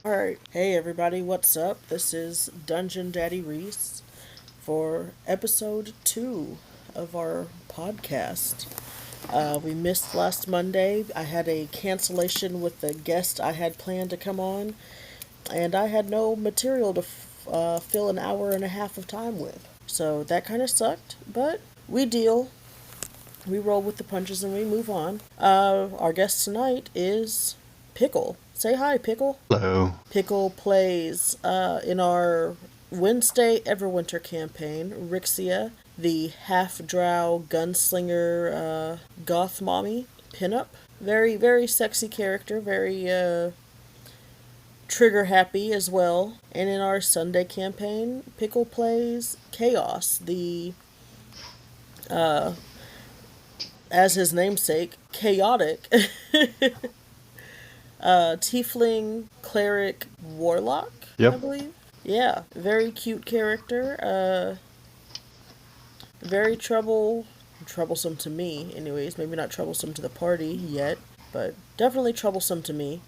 Alright, hey everybody, what's up? This is Dungeon Daddy Reese for episode 2 of our podcast. We missed last Monday. I had a cancellation with the guest I had planned to come on, and I had no material to fill an hour and a half of time with. So that kind of sucked, but we deal. We roll with the punches and we move on. Our guest tonight is Pickle. Say hi, Pickle. Hello. Pickle plays in our Wednesday Everwinter campaign, Rixia, the half-drow gunslinger goth mommy pinup. Very, very sexy character, very trigger happy as well. And in our Sunday campaign, Pickle plays Kaios, the as his namesake, chaotic tiefling cleric warlock, Yep. I believe. Yeah, very cute character. Very troublesome to me, anyways. Maybe not troublesome to the party yet, but definitely troublesome to me.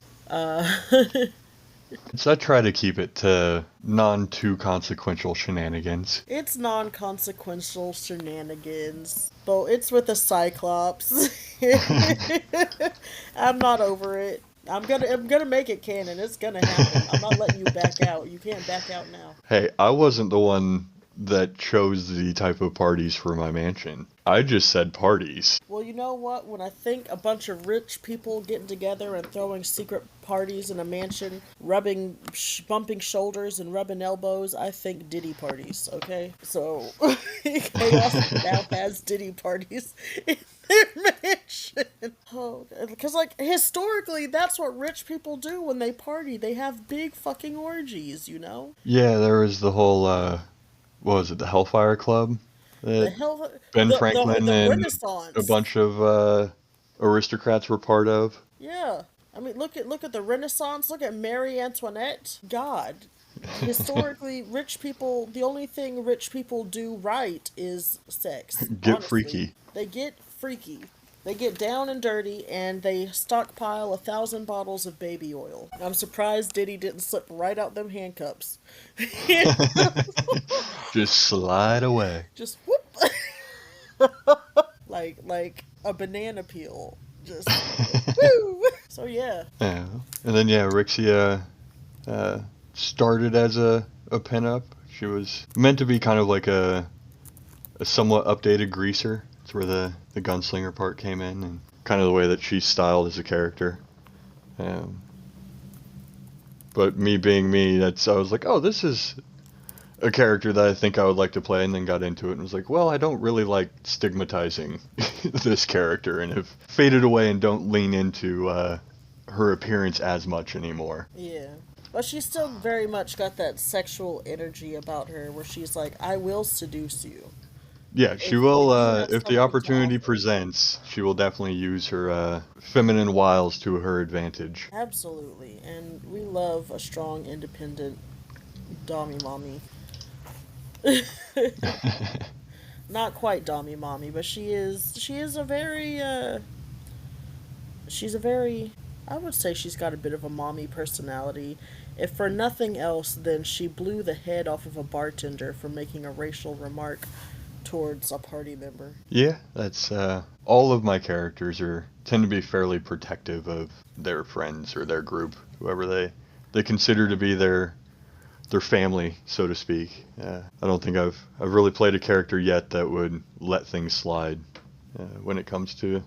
So I try to keep it to non-too consequential shenanigans. It's non-consequential shenanigans. But it's with a cyclops. I'm not over it. I'm gonna make it canon. It's gonna happen. I'm not letting you back out. You can't back out now. Hey, I wasn't the one that chose the type of parties for my mansion. I just said parties. Well, you know what? When I think a bunch of rich people getting together and throwing secret parties in a mansion, bumping shoulders and rubbing elbows, I think Diddy parties, okay? So, Chaos now has Diddy parties in their mansion. Oh, because, historically, that's what rich people do when they party. They have big fucking orgies, you know? Yeah, there was the whole, what was it, the Hellfire Club? The hell, Ben Franklin the and Renaissance. a bunch of aristocrats were part of. Yeah. I mean, look at the Renaissance. Look at Marie Antoinette. God, historically, rich people. The only thing rich people do right is sex. Get honestly. freaky. They get freaky. They get down and dirty, and they stockpile 1,000 bottles of baby oil. I'm surprised Diddy didn't slip right out them handcuffs. Just slide away. Just whoop. like a banana peel. Just woo. So yeah. Yeah. And then Rixia started as a pinup. She was meant to be kind of like a somewhat updated greaser. That's where the gunslinger part came in, and kind of the way that she's styled as a character. But me being me, I was like, oh, this is a character that I think I would like to play, and then got into it and was like, well, I don't really like stigmatizing this character, and have faded away and don't lean into her appearance as much anymore. Yeah. But she's still very much got that sexual energy about her where she's like, I will seduce you. Yeah, she will, if the opportunity presents, she will definitely use her feminine wiles to her advantage. Absolutely. And we love a strong, independent dommy mommy. Not quite dommy mommy, but she is a very, I would say she's got a bit of a mommy personality. If for nothing else, then she blew the head off of a bartender for making a racial remark towards a party member. Yeah, that's all of my characters tend to be fairly protective of their friends or their group, whoever they consider to be their family, so to speak. I don't think I've really played a character yet that would let things slide when it comes to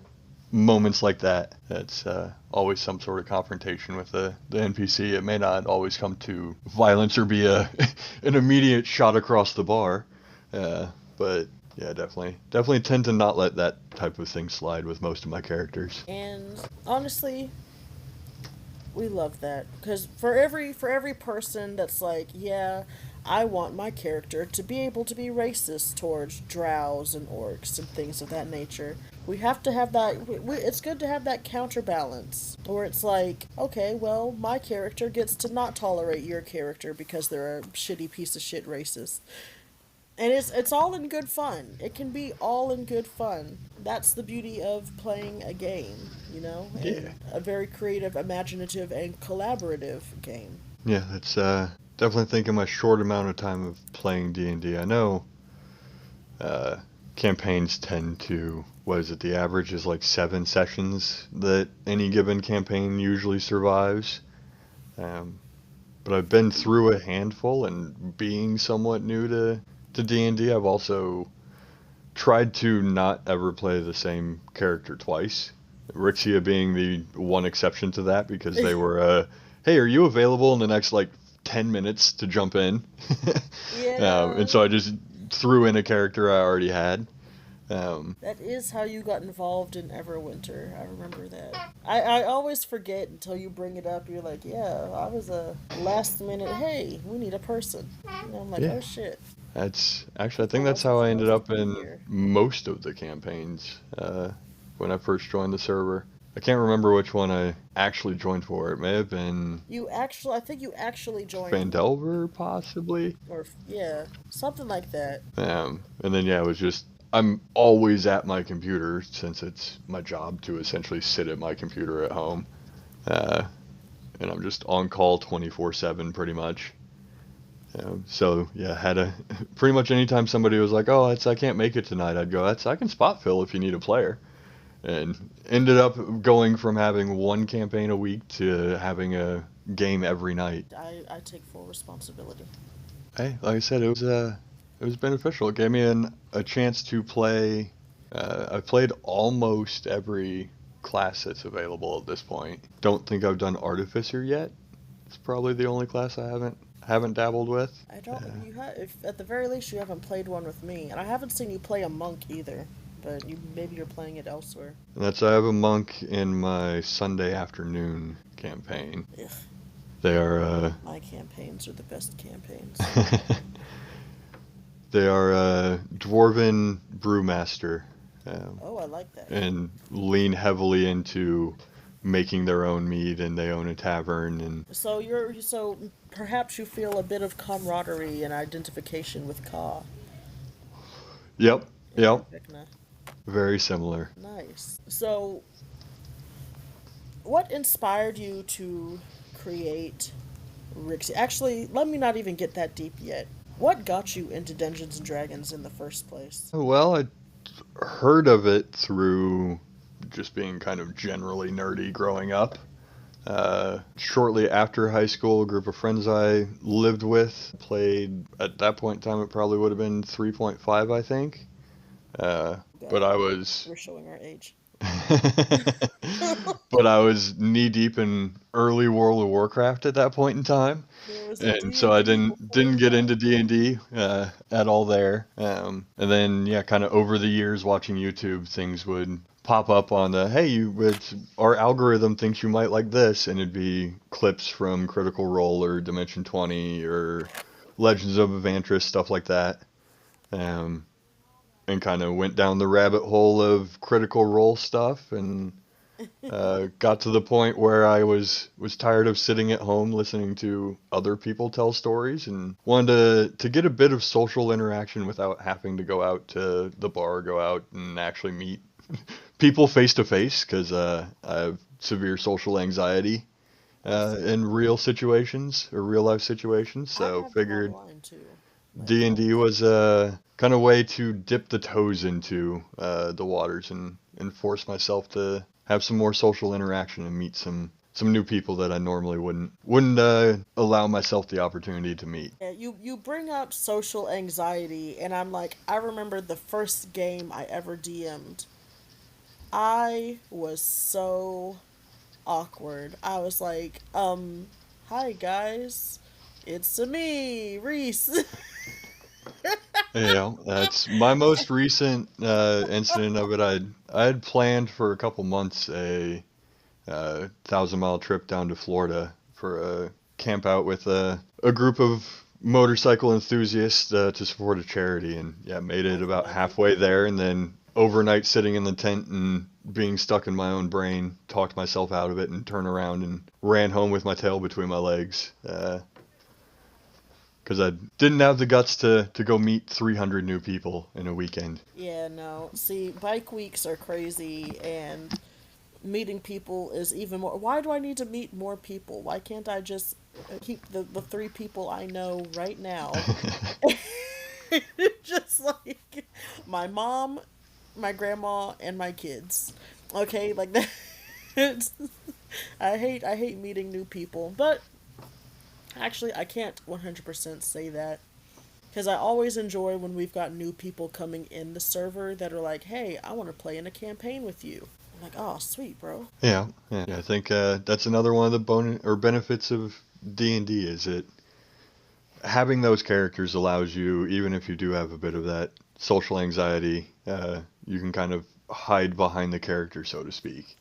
moments like that. It's always some sort of confrontation with the NPC. It may not always come to violence or be an immediate shot across the bar. But yeah, definitely tend to not let that type of thing slide with most of my characters. And honestly, we love that, because for every person that's like, yeah, I want my character to be able to be racist towards drows and orcs and things of that nature, we have to have that. It's good to have that counterbalance, where it's like, okay, well, my character gets to not tolerate your character because they're a shitty piece of shit racist. And it's all in good fun. It can be all in good fun. That's the beauty of playing a game, you know? Yeah. A very creative, imaginative, and collaborative game. Yeah, that's definitely think in my short amount of time of playing D&D. I know uh, campaigns tend to, what is it, the average is like 7 sessions that any given campaign usually survives. Um, but I've been through a handful, and being somewhat new to D&D, I've also tried to not ever play the same character twice. Rixia being the one exception to that because they were, hey, are you available in the next like 10 minutes to jump in? And Yeah, so I just threw in a character I already had. Um, that is how you got involved in Everwinter. I remember that. I always forget until you bring it up. You're like, yeah, I was a last minute, hey, we need a person. And I'm like, yeah, oh shit. that's actually, I I think that's wasn't how I ended supposed to up be in here. most of the campaigns when I first joined the server. I can't remember which one I actually joined for. It may have been I think you actually joined, Fandelver, possibly. or yeah, something like that. And then yeah, it was just I'm always at my computer since it's my job to essentially sit at my computer at home, uh, and I'm just on call 24/7 pretty much. So yeah, had a pretty much anytime somebody was like, "Oh, I can't make it tonight," I'd go, "That's I can spot fill if you need a player," and ended up going from having one campaign a week to having a game every night. I take full responsibility. Hey, like I said, it was beneficial. It gave me a chance to play. I've played almost every class that's available at this point. Don't think I've done Artificer yet. It's probably the only class I haven't dabbled with. I don't. Uh, You have, if at the very least you haven't played one with me, and I haven't seen you play a monk either. But you maybe you're playing it elsewhere. and that's I have a monk in my Sunday afternoon campaign. Ugh, They are my campaigns are the best campaigns. they are dwarven brewmaster. Um, Oh, I like that. and lean heavily into making their own mead, and they own a tavern. And So perhaps you feel a bit of camaraderie and identification with Ka yep, and yep, Vecna. very similar. Nice. So, what inspired you to create Rixia? Actually, let me not even get that deep yet. What got you into Dungeons and Dragons in the first place? Well, I heard of it through just being kind of generally nerdy growing up. Shortly after high school, a group of friends I lived with played, at that point in time, it probably would have been 3.5, I think. Uh, but God, I was we're showing our age. but I was knee deep in early World of Warcraft at that point in time, There was a and D so and I D before didn't get into that. D&D at all there. And then yeah, kind of over the years watching YouTube, things would pop up on the hey, our algorithm thinks you might like this, and it'd be clips from Critical Role or Dimension 20 or Legends of Evantris, stuff like that. Um, and kind of went down the rabbit hole of Critical Role stuff, and got to the point where I was tired of sitting at home listening to other people tell stories, and wanted to get a bit of social interaction without having to go out to the bar, go out and actually meet people face to face, because I have severe social anxiety I see. in real situations or real life situations. I So have them figured online too. Like, D and oh, D was a kind of way to dip the toes into the waters, and force myself to have some more social interaction and meet some new people that I normally wouldn't allow myself the opportunity to meet. yeah, you bring up social anxiety, and I'm like, I remember the first game I ever DM'd. I was so awkward. I was like, hi guys, it's me, Reese. Yeah, that's my most recent incident of it. I had planned for a couple months a 1,000-mile trip down to Florida for a camp out with a group of motorcycle enthusiasts to support a charity, and yeah, made I it about love it. halfway there, and then overnight sitting in the tent and being stuck in my own brain, talked myself out of it, and turned around and ran home with my tail between my legs. Because I didn't have the guts to go meet 300 new people in a weekend. Yeah, no. See, bike weeks are crazy, and meeting people is even more. Why do I need to meet more people? Why can't I just Keep the three people I know right now. Just like my mom, my grandma, and my kids. Okay, like that. It's, I hate meeting new people, but actually I can't 100% say that because I always enjoy when we've got new people coming in the server that are like, "Hey, I want to play in a campaign with you." I'm like, "Oh, sweet, bro." Yeah, yeah. I think that's another one of the benefits of D&D is it having those characters allows you, even if you do have a bit of that social anxiety, you can kind of hide behind the character, so to speak.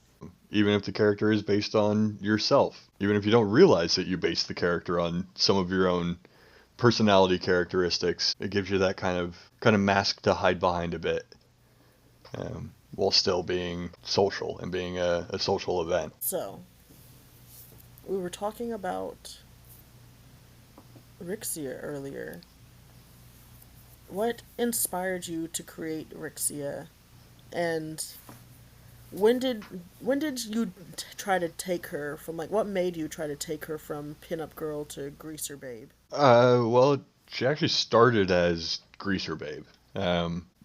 Even if the character is based on yourself, even if you don't realize that you base the character on some of your own personality characteristics, it gives you that kind of mask to hide behind a bit, while still being social and being a social event. So we were talking about Rixia earlier. What inspired you to create Rixia, and when did when did you try to take her from, like, what made you try to take her from pinup girl to greaser babe? Well, she actually started as Greaser Babe.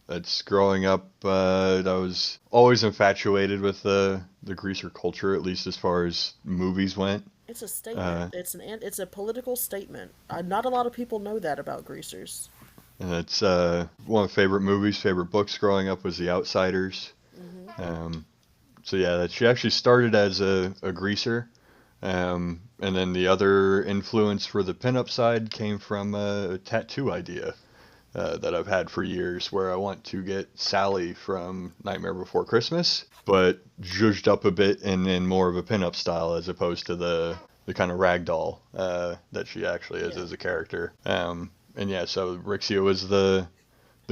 That's growing up. I was always infatuated with the Greaser culture, at least as far as movies went. It's a statement. Uh, It's a political statement. Not a lot of people know that about greasers. and it's one of my favorite movies, favorite books growing up was The Outsiders. Hmm. Um, so yeah, that she actually started as a greaser. And then the other influence for the pinup side came from a tattoo idea that I've had for years, where I want to get Sally from Nightmare Before Christmas, but zhuzhed up a bit and in more of a pinup style as opposed to the kind of ragdoll that she actually is Yeah, as a character. And yeah, so Rixia was the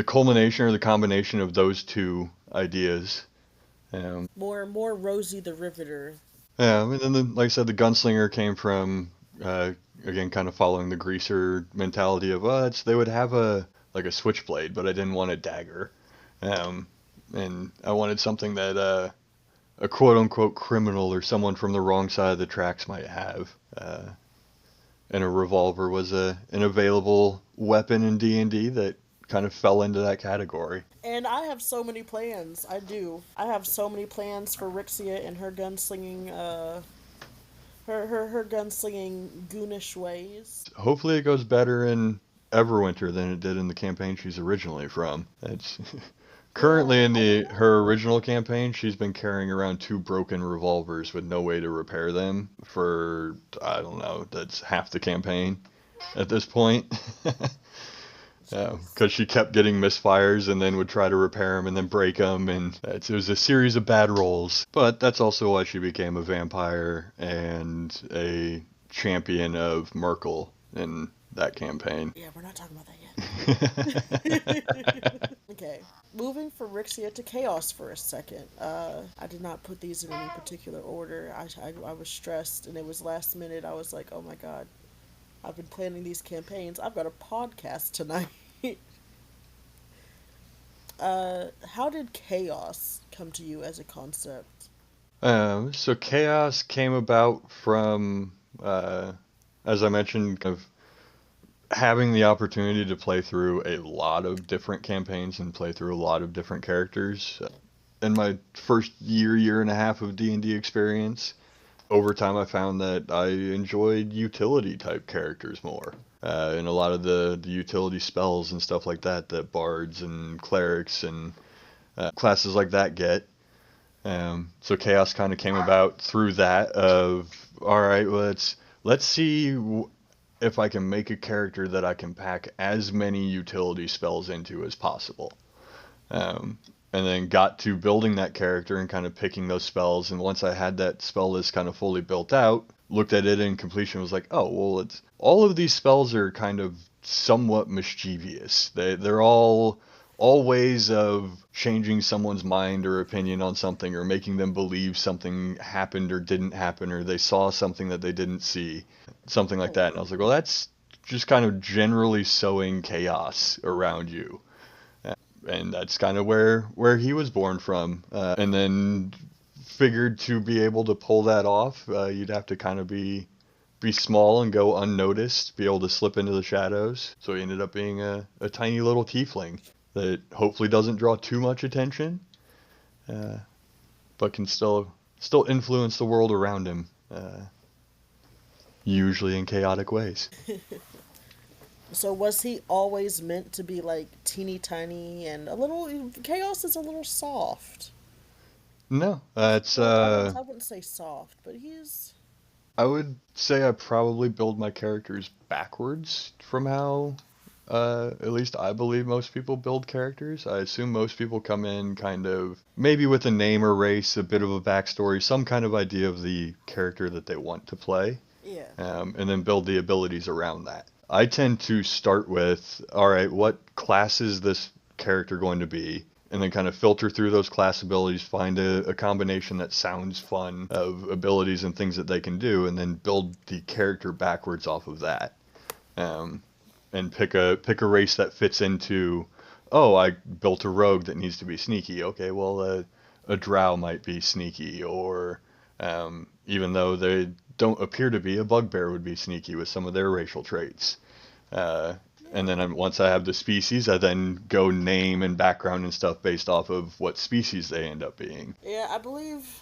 culmination or the combination of those two ideas. Um, more Rosie the Riveter. and then, like I said, the gunslinger came from uh, again, kind of following the greaser mentality of, they would have a like a switchblade, but I didn't want a dagger, um, and I wanted something that a quote unquote criminal or someone from the wrong side of the tracks might have. And a revolver was an available weapon in D&D that kind of fell into that category. And I have so many plans. I do. I have so many plans for Rixia and her gunslinging. Her gunslinging goonish ways. Hopefully, it goes better in Everwinter than it did in the campaign she's originally from. It's Yeah, currently in I the know. her original campaign, she's been carrying around two broken revolvers with no way to repair them for, I don't know, that's half the campaign at this point. Jeez. Because she kept getting misfires and then would try to repair them and then break them, and it was a series of bad rolls. But that's also why she became a vampire and a champion of Merkel in that campaign. Yeah, we're not talking about that yet. Okay, moving from Rixia to Chaos for a second. I did not put these in any particular order. I was stressed, and it was last minute. I was like, oh my god, I've been planning these campaigns. I've got a podcast tonight. How did Chaos come to you as a concept? So chaos came about from, uh, as I mentioned, kind of having the opportunity to play through a lot of different campaigns and play through a lot of different characters. In my first year and a half of D&D experience, over time I found that I enjoyed utility type characters more. And a lot of the utility spells and stuff like that that bards and clerics and classes like that get. So chaos kind of came about through that of, all right, let's see if I can make a character that I can pack as many utility spells into as possible. Um, and then got to building that character and kind of picking those spells. And once I had that spell list kind of fully built out, looked at it in completion, was like, oh, well, it's all of these spells are kind of somewhat mischievous. They're all ways of changing someone's mind or opinion on something or making them believe something happened or didn't happen or they saw something that they didn't see, something like that. And I was like, well, that's just kind of generally sowing chaos around you, and that's kind of where he was born from. And then figured to be able to pull that off, you'd have to kind of be be small and go unnoticed, be able to slip into the shadows. So he ended up being a tiny little tiefling that hopefully doesn't draw too much attention, uh, but can still influence the world around him, usually in chaotic ways. So was he always meant to be like teeny tiny and a little? Chaos is a little soft. No, Well, I wouldn't say soft, but he's. I would say I probably build my characters backwards from how, at least I believe most people build characters. I assume most people come in kind of maybe with a name or race, a bit of a backstory, some kind of idea of the character that they want to play, Yeah. and then build the abilities around that. I tend to start with, all right, what class is this character going to be? And then kind of filter through those class abilities, find a combination that sounds fun of abilities and things that they can do, and then build the character backwards off of that. Um, and pick a race that fits into, oh, I built a rogue that needs to be sneaky. Okay, well, a drow might be sneaky, or even though they don't appear to be, a bugbear would be sneaky with some of their racial traits. And Yeah. then once I have the species, I then go name and background and stuff based off of what species they end up being. Yeah, I believe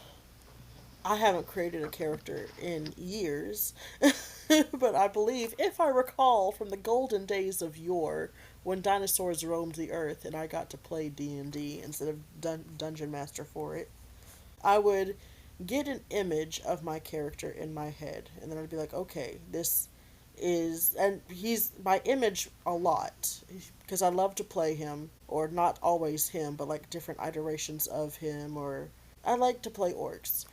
I haven't created a character in years, but I believe, if I recall from the golden days of yore, when dinosaurs roamed the earth and I got to play D&D instead of Dungeon Master for it, I would get an image of my character in my head, and then I'd be like, okay, this is, and he's my image a lot because I love to play him, or not always him, but like different iterations of him, or I like to play orcs.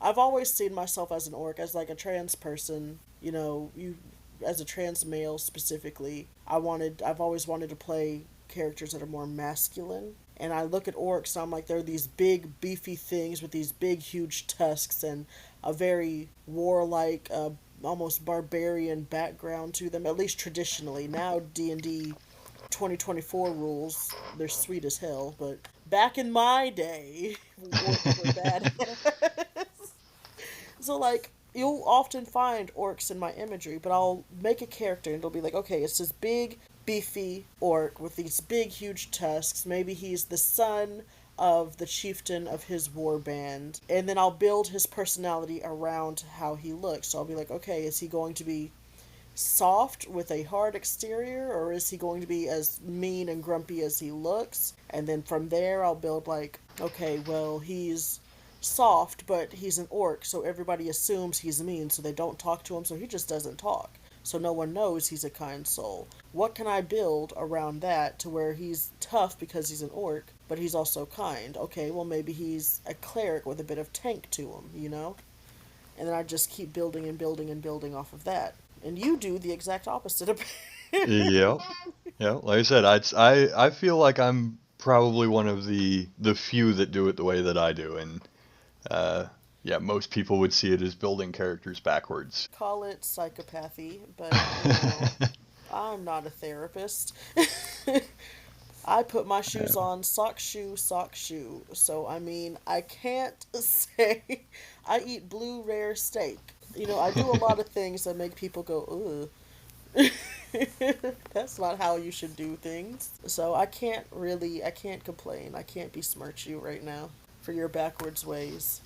I've always seen myself as an orc, as like a trans person, you as a trans male specifically. I've always wanted to play characters that are more masculine. And I look at orcs and I'm like, they're these big, beefy things with these big, huge tusks and a very warlike, almost barbarian background to them, at least traditionally. Now D&D 2024 rules, they're sweet as hell, but back in my day, orcs were bad. So, like, you'll often find orcs in my imagery, but I'll make a character and it'll be like, okay, it's this big, beefy orc with these big, huge tusks. Maybe he's the son of the chieftain of his war band. And then I'll build his personality around how he looks. So I'll be like, okay, is he going to be soft with a hard exterior, or is he going to be as mean and grumpy as he looks? And then from there, I'll build like, okay, well, he's soft, but he's an orc, so everybody assumes he's mean, so they don't talk to him, so he just doesn't talk. So no one knows he's a kind soul. What can I build around that to where he's tough because he's an orc, but he's also kind? Okay, well, maybe he's a cleric with a bit of tank to him. And then I just keep building and building and building off of that. And you do the exact opposite of. Yep. Yeah, like I said, I feel like I'm probably one of the few that do it the way that I do, and uh, yeah, most people would see it as building characters backwards. Call it psychopathy, but I'm not a therapist. I put my shoes Yeah. on, sock shoe, sock shoe. So I mean, I can't say I eat blue rare steak. I do a lot of things that make people go, ugh. That's not how you should do things. So I can't complain. I can't besmirch you right now for your backwards ways.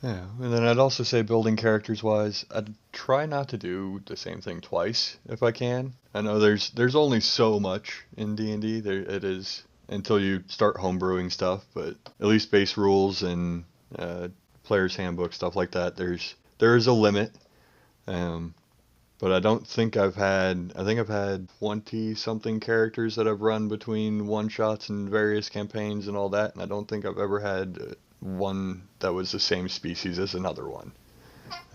Yeah, and then I'd also say building characters wise, I'd try not to do the same thing twice if I can. I know there's only so much in D&D. There it is until you start homebrewing stuff, but at least base rules and player's handbook stuff like that. There is a limit. Um, but I don't think I think I've had 20 something characters that I've run between one shots and various campaigns and all that, and I don't think I've ever had one that was the same species as another one,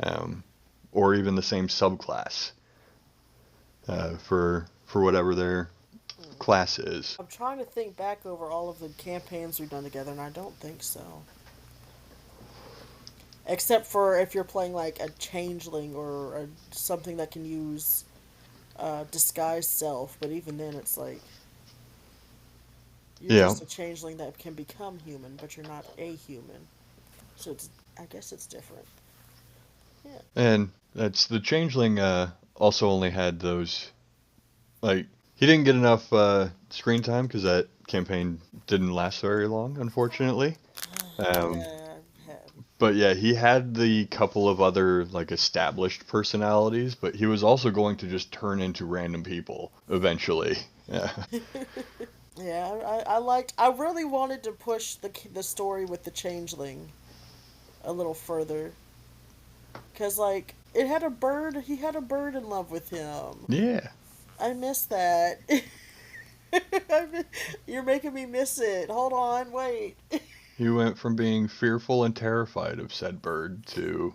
um, or even the same subclass for whatever their class is. I'm trying to think back over all of the campaigns we've done together, and I don't think so. Except for if you're playing like a changeling or something that can use disguise self, but even then it's like you're Yeah, just a changeling that can become human, but you're not a human. So I guess it's different. Yeah. And that's the changeling. Also only had those like he didn't get enough screen time because that campaign didn't last very long, unfortunately. Um, Yeah. but yeah, he had the couple of other like established personalities, but he was also going to just turn into random people eventually. Yeah. Yeah, I liked. I really wanted to push the story with the changeling a little further, cause like it had a bird. He had a bird in love with him. Yeah. I miss that. You're making me miss it. Hold on, wait. He went from being fearful and terrified of said bird to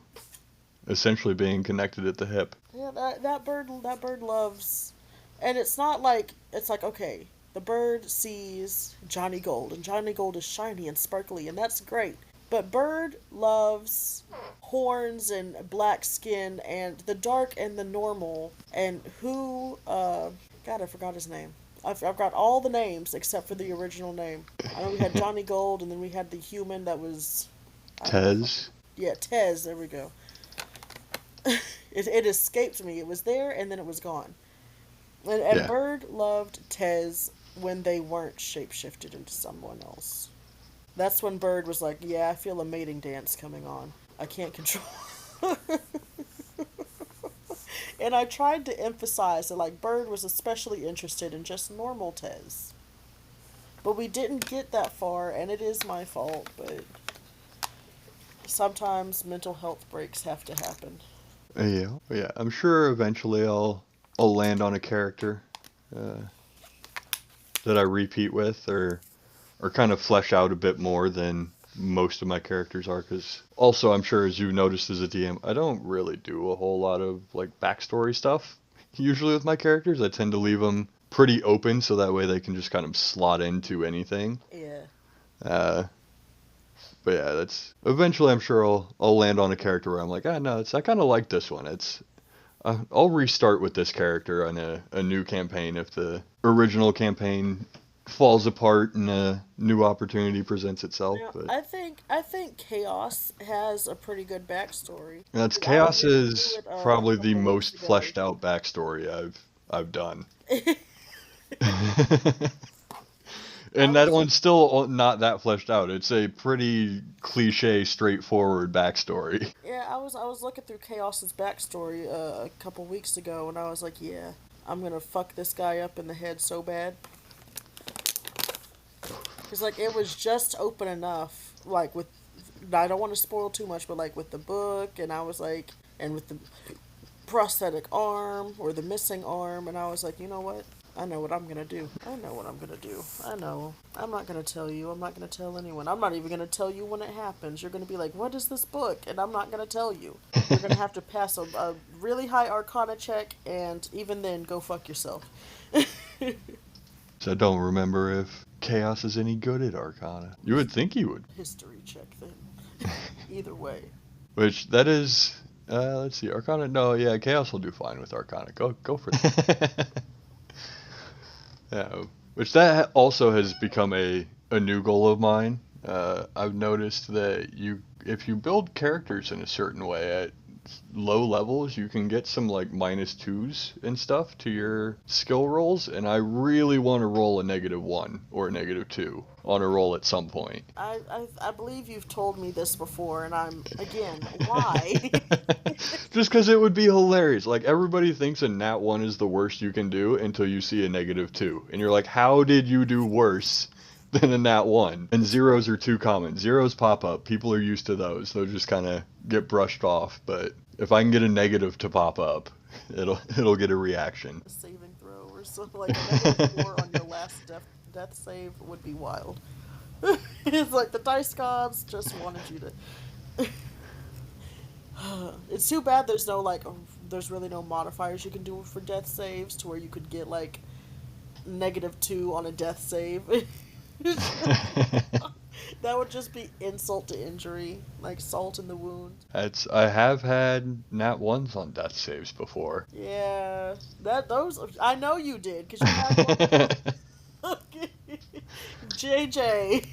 essentially being connected at the hip. Yeah, that bird loves, and it's not like it's like okay, the bird sees Johnny Gold, and Johnny Gold is shiny and sparkly, and that's great. But bird loves horns and black skin and the dark and the normal. And who? God, I forgot his name. I've got all the names except for the original name. I know we had Johnny Gold, and then we had the human that was. I don't know. Tez. Yeah, Tez. There we go. It escaped me. It was there and then it was gone. And Yeah. Bird loved Tez when they weren't shapeshifted into someone else. That's when Bird was like, yeah, I feel a mating dance coming on. I can't control. And I tried to emphasize that like Bird was especially interested in just normal Tez. But we didn't get that far, and it is my fault, but sometimes mental health breaks have to happen. Yeah. I'm sure eventually I'll land on a character uh, that I repeat with, or kind of flesh out a bit more than most of my characters are. Because also, I'm sure as you noticed as a DM, I don't really do a whole lot of like backstory stuff. Usually with my characters, I tend to leave them pretty open so that way they can just kind of slot into anything. Yeah. Uh, but yeah, that's eventually I'm sure I'll land on a character where I'm like, no, I kind of like this one. I'll restart with this character on a new campaign if the original campaign falls apart and a new opportunity presents itself. Now, But I think Chaos has a pretty good backstory. that's I was Chaos reading through is it a probably the couple weeks most ago. fleshed out backstory I've done. I And that was one's still not that fleshed out. It's a pretty cliche, straightforward backstory. I was looking through Chaos's backstory a couple weeks ago, and I was like, yeah, I'm gonna fuck this guy up in the head so bad. Cause like it was just open enough, like with I don't want to spoil too much, but like with the book, and I was like, and with the prosthetic arm or the missing arm, and I was like, you know what? I know what I'm gonna do. I know what I'm gonna do. I know. I'm not gonna tell you. I'm not gonna tell anyone. I'm not even gonna tell you when it happens. You're gonna be like, what is this book? And I'm not gonna tell you. You're gonna have to pass a really high Arcana check, and even then, go fuck yourself. So I don't remember if Chaos is any good at Arcana. You would think he would. History check then. Either way. Which that is, let's see, Arcana. No, yeah, Chaos will do fine with Arcana. Go for that. Yeah, which that also has become a new goal of mine. I've noticed that if you build characters in a certain way at low levels, you can get some like -2s and stuff to your skill rolls, and I really want to roll a -1 or a -2 on a roll at some point. I believe you've told me this before, and I'm again, why? Just because it would be hilarious. Like, everybody thinks a nat 1 is the worst you can do until you see a -2. And you're like, how did you do worse than a nat 1? And zeros are too common. Zeros pop up. People are used to those. They'll just kind of get brushed off. But if I can get a negative to pop up, it'll get a reaction. A saving throw or something like -4 on your last death save would be wild. It's like the dice gods just wanted you to. It's too bad there's no like there's really no modifiers you can do for death saves to where you could get like -2 on a death save. That would just be insult to injury, like salt in the wound. I have had nat 1s on death saves before. Yeah, those I know you did because you had one. JJ.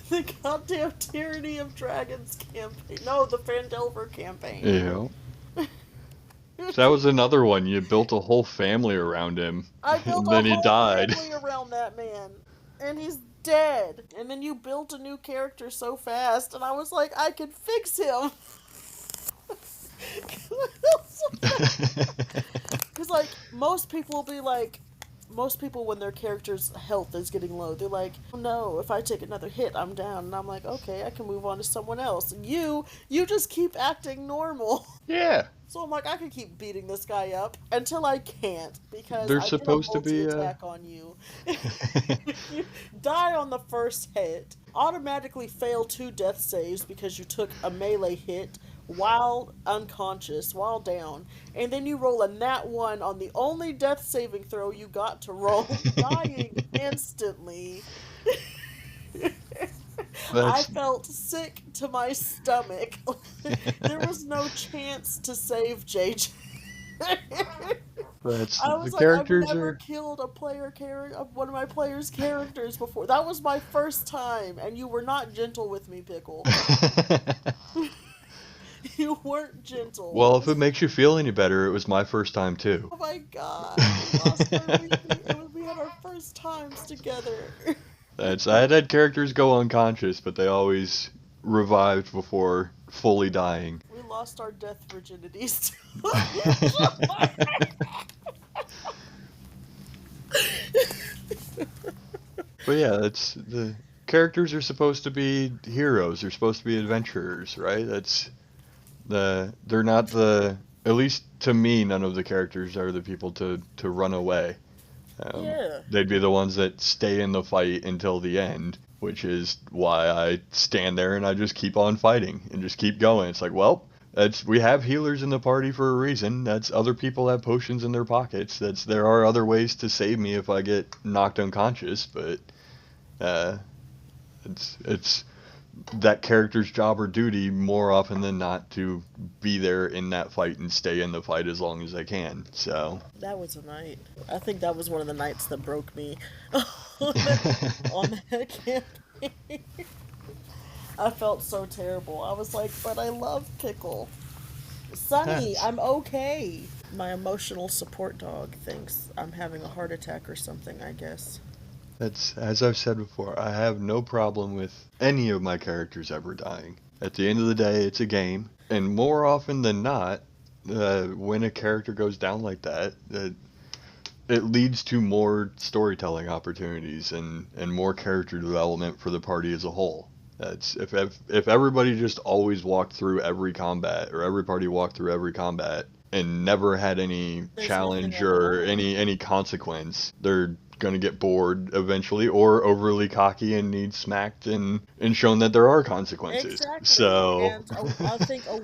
The goddamn Tyranny of Dragons campaign. No, the Fandelver campaign. Yeah. So that was another one. You built a whole family around him, I built and a then he whole died. family around that man, and he's dead. And then you built a new character so fast, and I was like, I could fix him. Because, like, most people, when their character's health is getting low, they're like, oh no, if I take another hit, I'm down. And I'm like, okay, I can move on to someone else. And you just keep acting normal. Yeah. So I'm like, I can keep beating this guy up until I can't, because There's I did a supposed to be multi-attack on you. You die on the first hit, automatically fail 2 death saves because you took a melee hit while unconscious, while down, and then you roll a nat 1 on the only death saving throw you got to roll, dying instantly. I That's felt sick to my stomach. There was no chance to save JJ. that's I the was like, I've characters never are. killed one of my players' characters before. That was my first time, and you were not gentle with me, Pickle. You weren't gentle. Well, if it makes you feel any better, it was my first time too. Oh my god, we had our first times together. I had characters go unconscious, but they always revived before fully dying. We lost our death virginities. But yeah, that's the characters are supposed to be heroes. They're supposed to be adventurers, right? They're not at least to me, none of the characters are the people to run away. Yeah. They'd be the ones that stay in the fight until the end, which is why I stand there and I just keep on fighting and just keep going. It's like, well, we have healers in the party for a reason. That's other people have potions in their pockets. There are other ways to save me if I get knocked unconscious, but it's that character's job or duty more often than not to be there in that fight and stay in the fight as long as I can. So That was a night. I think that was one of the nights that broke me on that campaign. I felt so terrible. I was like, but I love Pickle. Sonny, that's I'm okay. My emotional support dog thinks I'm having a heart attack or something, I guess. That's as I've said before, I have no problem with any of my characters ever dying. At the end of the day, it's a game, and more often than not, when a character goes down like that, it leads to more storytelling opportunities and more character development for the party as a whole. That's if everybody just always walked through every combat, or every party walked through every combat and never had any There's nothing challenge on the or line. any consequence, they're gonna get bored eventually, or overly cocky and need smacked and shown that there are consequences. Exactly. So And I think a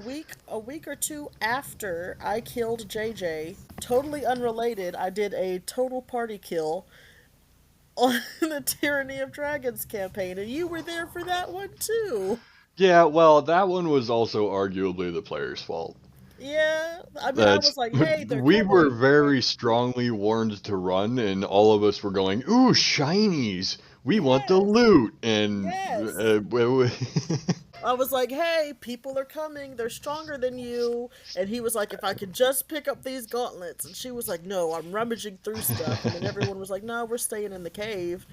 week or two after I killed JJ, totally unrelated, I did a total party kill on the Tyranny of Dragons campaign, and you were there for that one too. yeah, well, that one was also arguably the player's fault. Yeah, I mean, I That's was like, hey, they're we were coming. very strongly warned to run, and all of us were going, "Ooh, shinies! We want the Yes, loot!" And yes. we I was like, hey, people are coming. They're stronger than you. And he was like, if I could just pick up these gauntlets. And she was like, no, I'm rummaging through stuff. And then everyone was like, no, we're staying in the cave.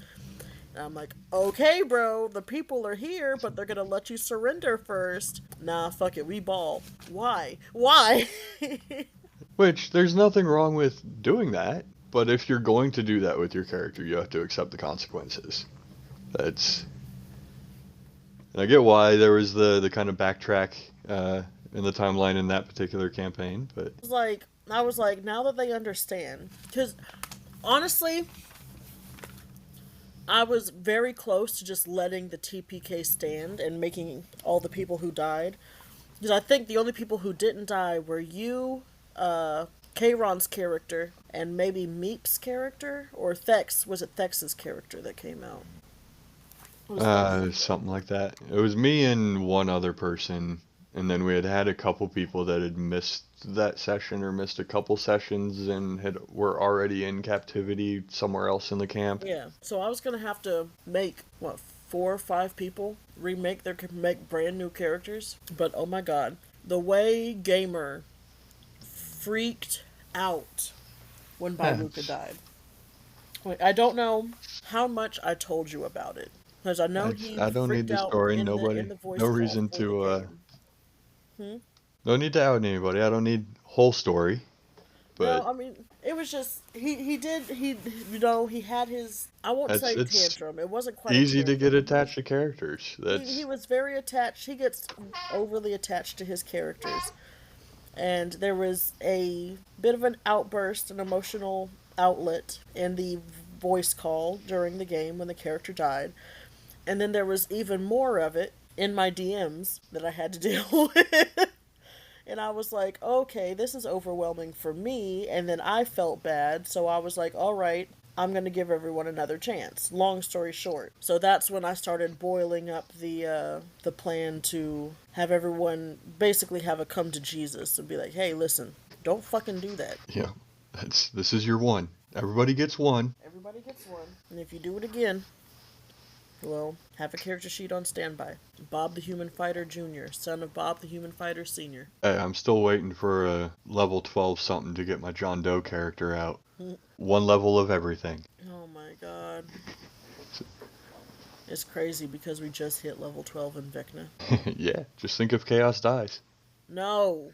And I'm like, okay, bro, the people are here, but they're going to let you surrender first. Nah, fuck it, we ball. Why? Why? which there's nothing wrong with doing that, but if you're going to do that with your character, you have to accept the consequences. That's and I get why there was the kind of backtrack in the timeline in that particular campaign, but I was like, now that they understand. Because, honestly, I was very close to just letting the TPK stand and making all the people who died. Because I think the only people who didn't die were you, Kayron's character, and maybe Meep's character, or Thex. Was it Thex's character that came out? It was Thex's something character. like that. It was me and one other person, and then we had a couple people that had missed missed that session or missed a couple sessions and were already in captivity somewhere else in the camp. Yeah. So I was gonna have to make what 4 or 5 people make brand new characters. But oh my god, the way Gamer freaked out when Bailuka died. Wait, I don't know how much I told you about it because I know he I don't need freaked the out story. in Nobody, the voice no call reason for the to, game. Hmm? no need to out anybody. I don't need whole story, No, but I mean it was just he had his, I won't say it's tantrum. It wasn't quite a easy to get tantrum. attached to characters. He That's was very attached. He gets overly attached to his characters, and there was a bit of an outburst, an emotional outlet in the voice call during the game when the character died, and then there was even more of it in my DMs that I had to deal with. And I was like, okay, this is overwhelming for me. And then I felt bad, so I was like, all right, I'm going to give everyone another chance. Long story short. So that's when I started boiling up the plan to have everyone basically have a come to Jesus and be like, hey, listen, don't fucking do that. yeah. This is your one. Everybody gets one. Everybody gets one. And if you do it again, well, have a character sheet on standby. Bob the Human Fighter Jr., son of Bob the Human Fighter Sr. Hey, I'm still waiting for a level 12 something to get my John Doe character out. One level of everything. Oh my god. It's crazy because we just hit level 12 in Vecna. Yeah, just think if Chaos dies. No!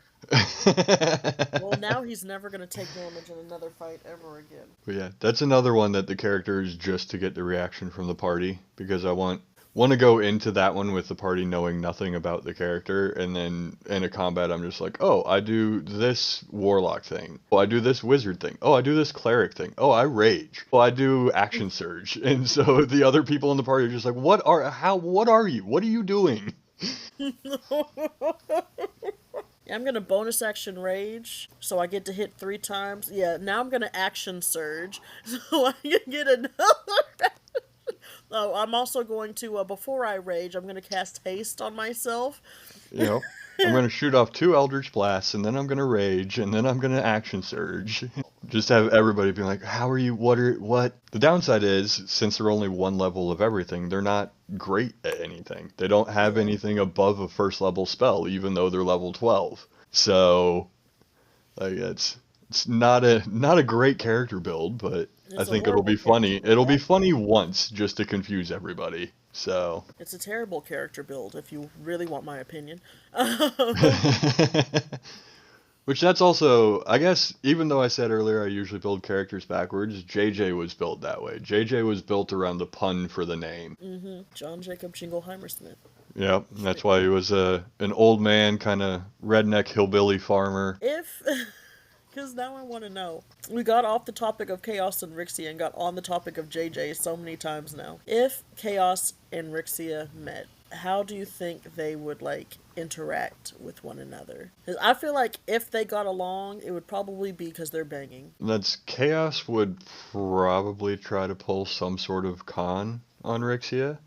Well, now he's never going to take damage in another fight ever again. But yeah, that's another one that the character is just to get the reaction from the party, because I want to go into that one with the party knowing nothing about the character, and then in a combat I'm just like, oh, I do this warlock thing. Oh, I do this wizard thing. Oh, I do this cleric thing. Oh, I rage. Oh, I do action surge. And so the other people in the party are just like, what are you? What are you doing? Yeah, I'm gonna bonus action rage, so I get to hit 3 times. Yeah, now I'm gonna action surge, so I can get another. Oh, I'm also going to, before I rage, I'm gonna cast haste on myself. You know, I'm going to shoot off 2 Eldritch Blasts, and then I'm going to rage, and then I'm going to action surge. Just have everybody be like, how are you, what? The downside is, since they're only 1 level of everything, they're not great at anything. They don't have anything above a first level spell, even though they're level 12. So, like, it's not a great character build, but I think it'll be funny. It'll be funny once, just to confuse everybody. So it's a terrible character build, if you really want my opinion. Which that's also, I guess, even though I said earlier I usually build characters backwards, JJ was built that way. JJ was built around the pun for the name. Mm-hmm. John Jacob Jingleheimer Smith. Yep, and that's why he was an old man, kind of redneck hillbilly farmer. Because now I want to know. We got off the topic of Kaios and Rixia and got on the topic of JJ so many times now. If Kaios and Rixia met, how do you think they would, like, interact with one another? Because I feel like if they got along, it would probably be because they're banging. That's Chaos would probably try to pull some sort of con on Rixia.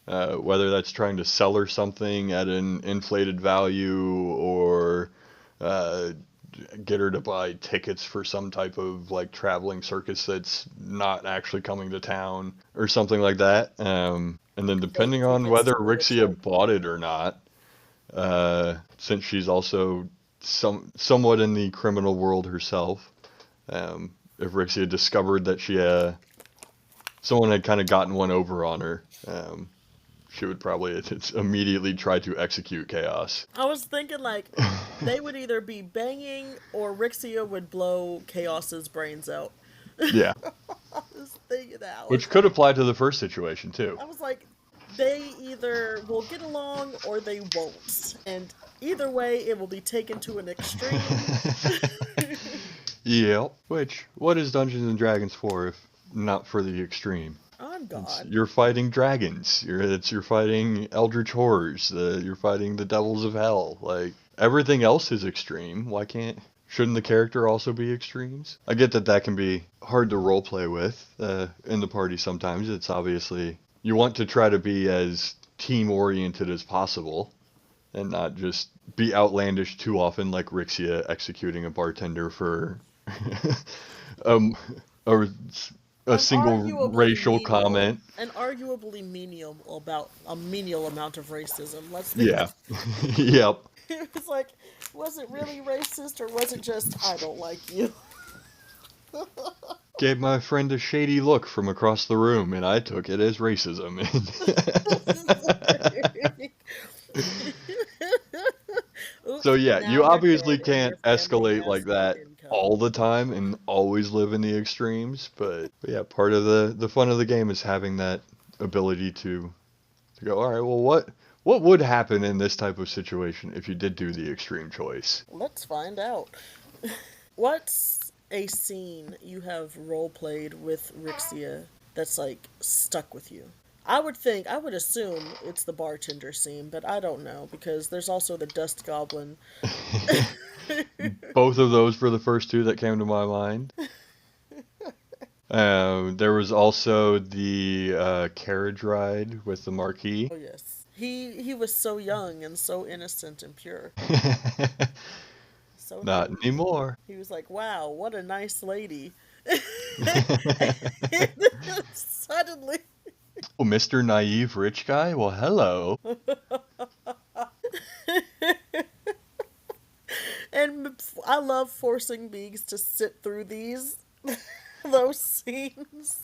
Whether that's trying to sell her something at an inflated value or get her to buy tickets for some type of like traveling circus that's not actually coming to town or something like that. And then depending on whether Rixia bought it or not, since she's also somewhat in the criminal world herself, if Rixia discovered that someone had kind of gotten one over on her, she would probably immediately try to execute Chaos. I was thinking, like, they would either be banging or Rixia would blow Chaos's brains out. Yeah. I was thinking that. Which could apply to the first situation, too. I was like, they either will get along or they won't. And either way, it will be taken to an extreme. Yep. Which, what is Dungeons and Dragons for if not for the extreme? On God. You're fighting dragons. You're fighting eldritch horrors. You're fighting the devils of hell. Like, everything else is extreme. Shouldn't the character also be extremes? I get that can be hard to roleplay with in the party sometimes. It's obviously, you want to try to be as team-oriented as possible. and not just be outlandish too often, like Rixia executing a bartender for um, a, a An single arguably racial menial, comment. an arguably menial about a menial amount of racism. Let's be Yeah. Yep. It was like, was it really racist or was it just I don't like you? Gave my friend a shady look from across the room, and I took it as racism. So Oops, yeah, now you you're obviously dead and your can't family escalate has like no that income. all the time and always live in the extremes, but yeah, part of the fun of the game is having that ability to go, all right, well what would happen in this type of situation if you did do the extreme choice? Let's find out. What's a scene you have role played with Rixia that's like stuck with you? I would assume it's the bartender scene, but I don't know because there's also the dust goblin. Both of those were the first two that came to my mind. There was also the carriage ride with the Marquis. Oh yes, he was so young and so innocent and pure, so Not naive. anymore. He was like, "Wow, what a nice lady." Suddenly, Oh, Mr. Naive Rich Guy? Well, hello. and I love forcing beings to sit through these those scenes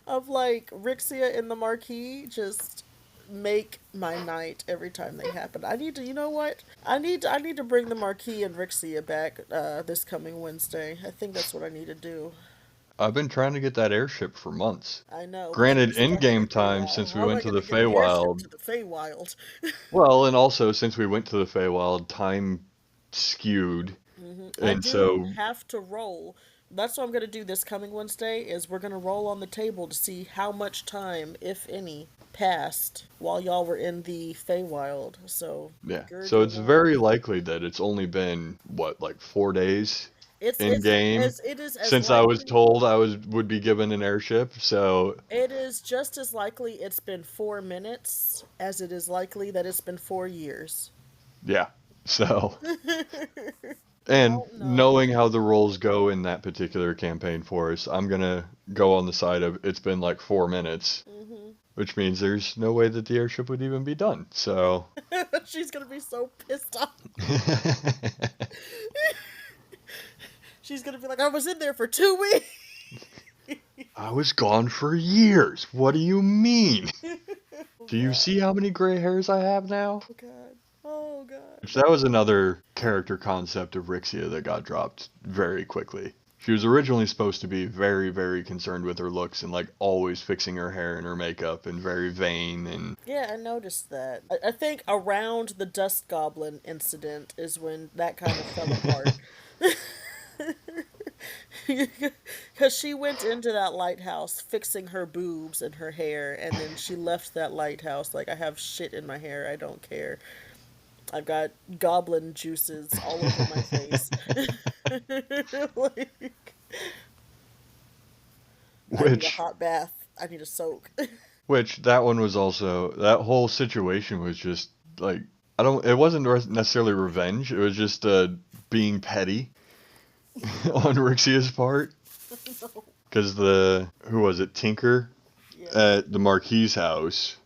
of like Rixia and the Marquis just make my night every time they happen. I need to, you know what? I need to bring the Marquis and Rixia back this coming Wednesday. I think that's what I need to do. I've been trying to get that airship for months. I know, but you Granted, stuck in the in-game time, Feywild. since we How am I went to going the to get the airship Feywild, to the Feywild? well, and also since we went to the Feywild, time skewed, I and do so have to roll. That's what I'm going to do this coming Wednesday is we're going to roll on the table to see how much time, if any, passed while y'all were in the Feywild. So yeah, gird so your it's very loins. likely that it's only been what, like 4 days in It's game as it is as since I was likely. told I would be given an airship. So It is just as likely it's been 4 minutes as it is likely that it's been 4 years. yeah, so and Oh no. knowing how the roles go in that particular campaign for us, I'm gonna go on the side of it's been like 4 minutes, Hmm. which means there's no way that the airship would even be done. So She's gonna be so pissed off. She's gonna be like, I was in there for 2 weeks. I was gone for years. What do you mean? Oh Do you god. see how many gray hairs I have now? Oh god. Oh god. Which that was another character concept of Rixia that got dropped very quickly. She was originally supposed to be very, very concerned with her looks and like always fixing her hair and her makeup and very vain and Yeah, I noticed that. I think around the Dust Goblin incident is when that kind of fell apart. Because she went into that lighthouse fixing her boobs and her hair, and then she left that lighthouse like, I have shit in my hair, I don't care. I've got goblin juices all over my face. Like, I need a which hot bath. I need a soak. that one was also that whole situation was just like I don't it wasn't necessarily revenge. It was just being petty on Rixia's part No. because the who was it Tinker Yes. at the Marquis's house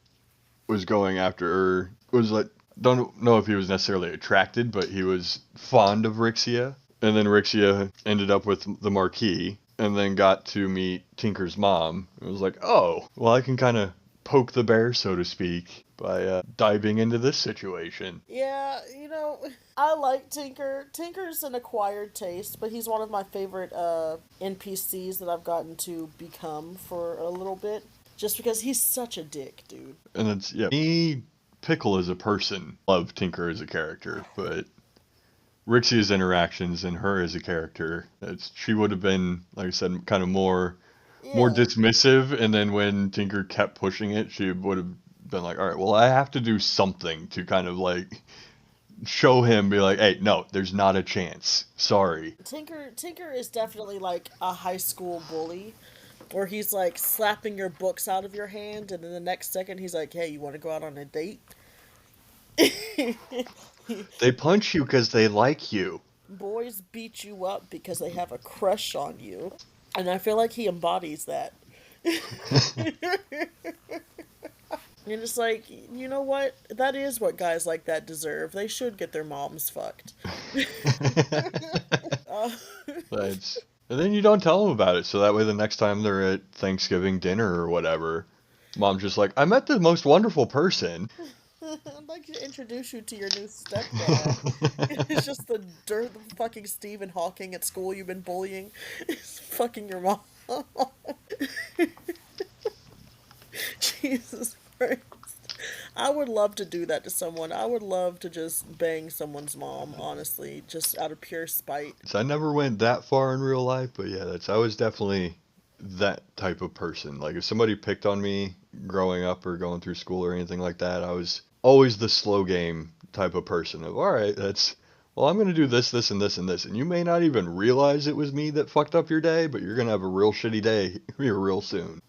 was going after her was like don't know if he was necessarily attracted, but he was fond of Rixia. And then Rixia ended up with the Marquis and then got to meet Tinker's mom. It was like, oh, well, I can kind of poke the bear, so to speak, by diving into this situation. Yeah, I like Tinker. Tinker's an acquired taste, but he's one of my favorite NPCs that I've gotten to become for a little bit. Just because he's such a dick, dude. And it's, yeah, me, Pickle as a person, love Tinker as a character, but Rixia's interactions and her as a character, she would have been, like I said, kind of more Yeah. dismissive, and then when Tinker kept pushing it, she would have been like, all right, well, I have to do something to kind of like show him, be like, hey, no, there's not a chance. Sorry. Tinker is definitely like a high school bully where he's like slapping your books out of your hand and then the next second he's like, "Hey, you want to go out on a date?" They punch you because they like you. Boys beat you up because they have a crush on you. And I feel like he embodies that. And it's like, you know what? That is what guys like that deserve. They should get their moms fucked. Uh, That's and then you don't tell them about it, so that way the next time they're at Thanksgiving dinner or whatever, mom's just like, "I met the most wonderful person." I'd like to introduce you to your new stepdad. It's just the dirt, the fucking Stephen Hawking at school you've been bullying. It's fucking your mom. Jesus Christ. I would love to do that to someone. I would love to just bang someone's mom, honestly, just out of pure spite. So I never went that far in real life, but yeah, that's I was definitely that type of person. Like if somebody picked on me growing up or going through school or anything like that, I was always the slow game type of person of, all right, that's well, I'm gonna do this, this, and this, and this, and you may not even realize it was me that fucked up your day, but you're gonna have a real shitty day here real soon.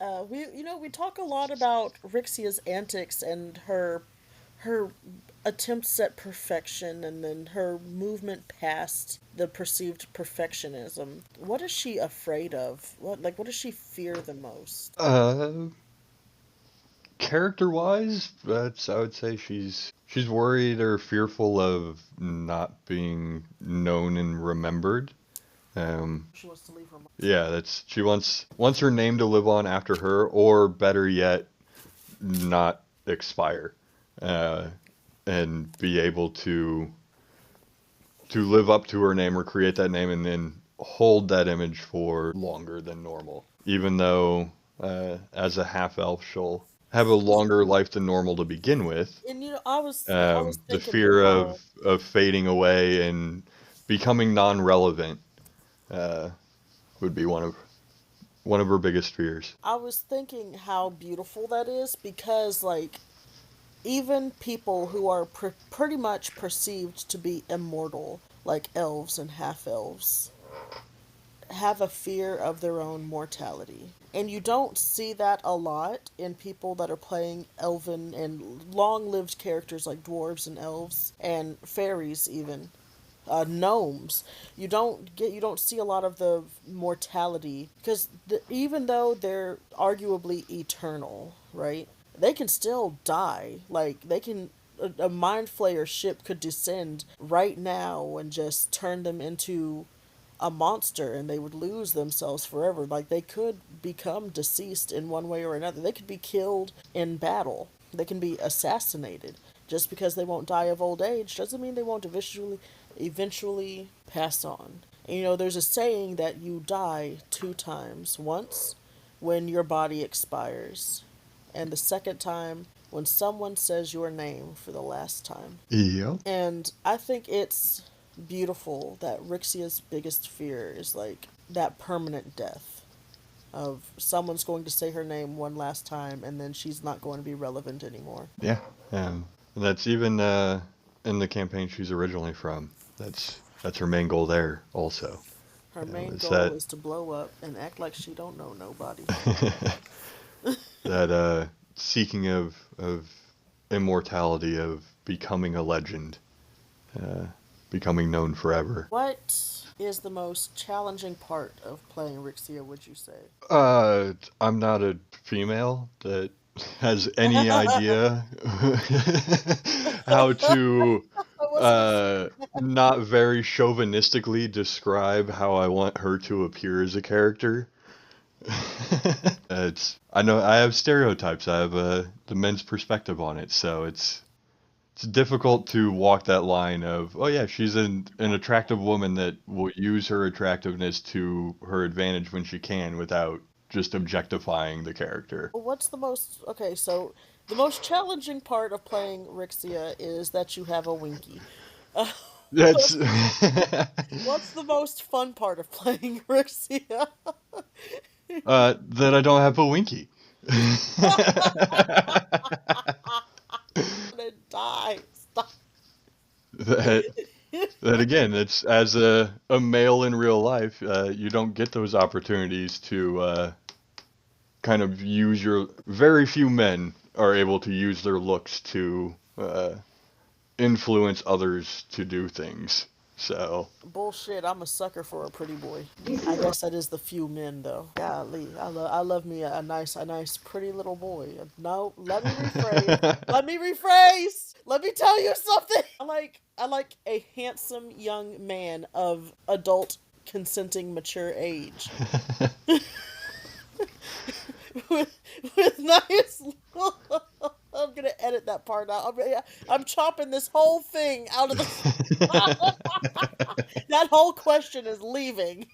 We talk a lot about Rixia's antics and her attempts at perfection and then her movement past the perceived perfectionism. What is she afraid of? What does she fear the most? Uh, Character wise, that's I would say she's worried or fearful of not being known and remembered. She wants to leave her mom. Yeah, that's she wants her name to live on after her, or better yet, not expire, uh, and be able to live up to her name or create that name and then hold that image for longer than normal. Even though, as a half elf, she'll have a longer life than normal to begin with. And I was The thinking fear how of fading away and becoming non-relevant uh, would be one of her biggest fears. I was thinking how beautiful that is because like even people who are pretty much perceived to be immortal, like elves and half elves, have a fear of their own mortality. And you don't see that a lot in people that are playing elven and long lived characters like dwarves and elves and fairies, even. Gnomes. You don't see a lot of the mortality because even though they're arguably eternal, right? They can still die. Like they can a mind flayer ship could descend right now and just turn them into a monster and they would lose themselves forever. Like they could become deceased in one way or another. They could be killed in battle. They can be assassinated. Just because they won't die of old age doesn't mean they won't eventually pass on. And, there's a saying that you die two times. Once when your body expires, and the second time when someone says your name for the last time. Yep. And I think it's beautiful that Rixia's biggest fear is like that permanent death of someone's going to say her name one last time and then she's not going to be relevant anymore. Yeah. And that's even in the campaign she's originally from. That's her main goal there also. Her main It's goal that is to blow up and act like she don't know nobody. that seeking of immortality, of becoming a legend, uh, becoming known forever. What is the most challenging part of playing Rixia, would you say? I'm not a female that has any idea how to I wasn't. not very chauvinistically describe how I want her to appear as a character. I know I have stereotypes. I have the men's perspective on it, so it's difficult to walk that line of, oh yeah, she's an attractive woman that will use her attractiveness to her advantage when she can without just objectifying the character. What's the most. Okay, so the most challenging part of playing Rixia is that you have a winky. Uh, That's what's, what's the most fun part of playing Rixia? that I don't have a winky. And die. Stop. that that again, it's as a male in real life, you don't get those opportunities to kind of use your. Very few men are able to use their looks to influence others to do things. So Bullshit, I'm a sucker for a pretty boy. I guess that is the few men though. Golly, I love me a nice pretty little boy. No, let me rephrase. Let me rephrase. Let me tell you something. I like a handsome young man of adult consenting mature age. with nice I'm gonna edit that part out. I'm chopping this whole thing out of the that whole question is leaving.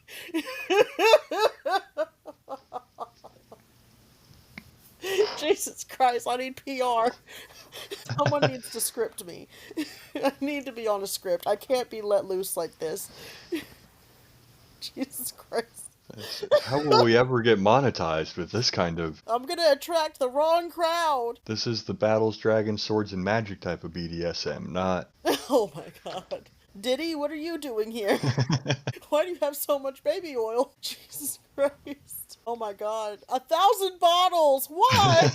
Jesus Christ, I need PR. Someone needs to script me. I need to be on a script. I can't be let loose like this. Jesus Christ. how will we ever get monetized with this kind of... I'm gonna attract the wrong crowd. This is the battles, dragons, swords, and magic type of BDSM, not... Oh my god. Diddy, what are you doing here? Why do you have so much baby oil? Jesus Christ. Oh my god. 1,000 bottles! Why?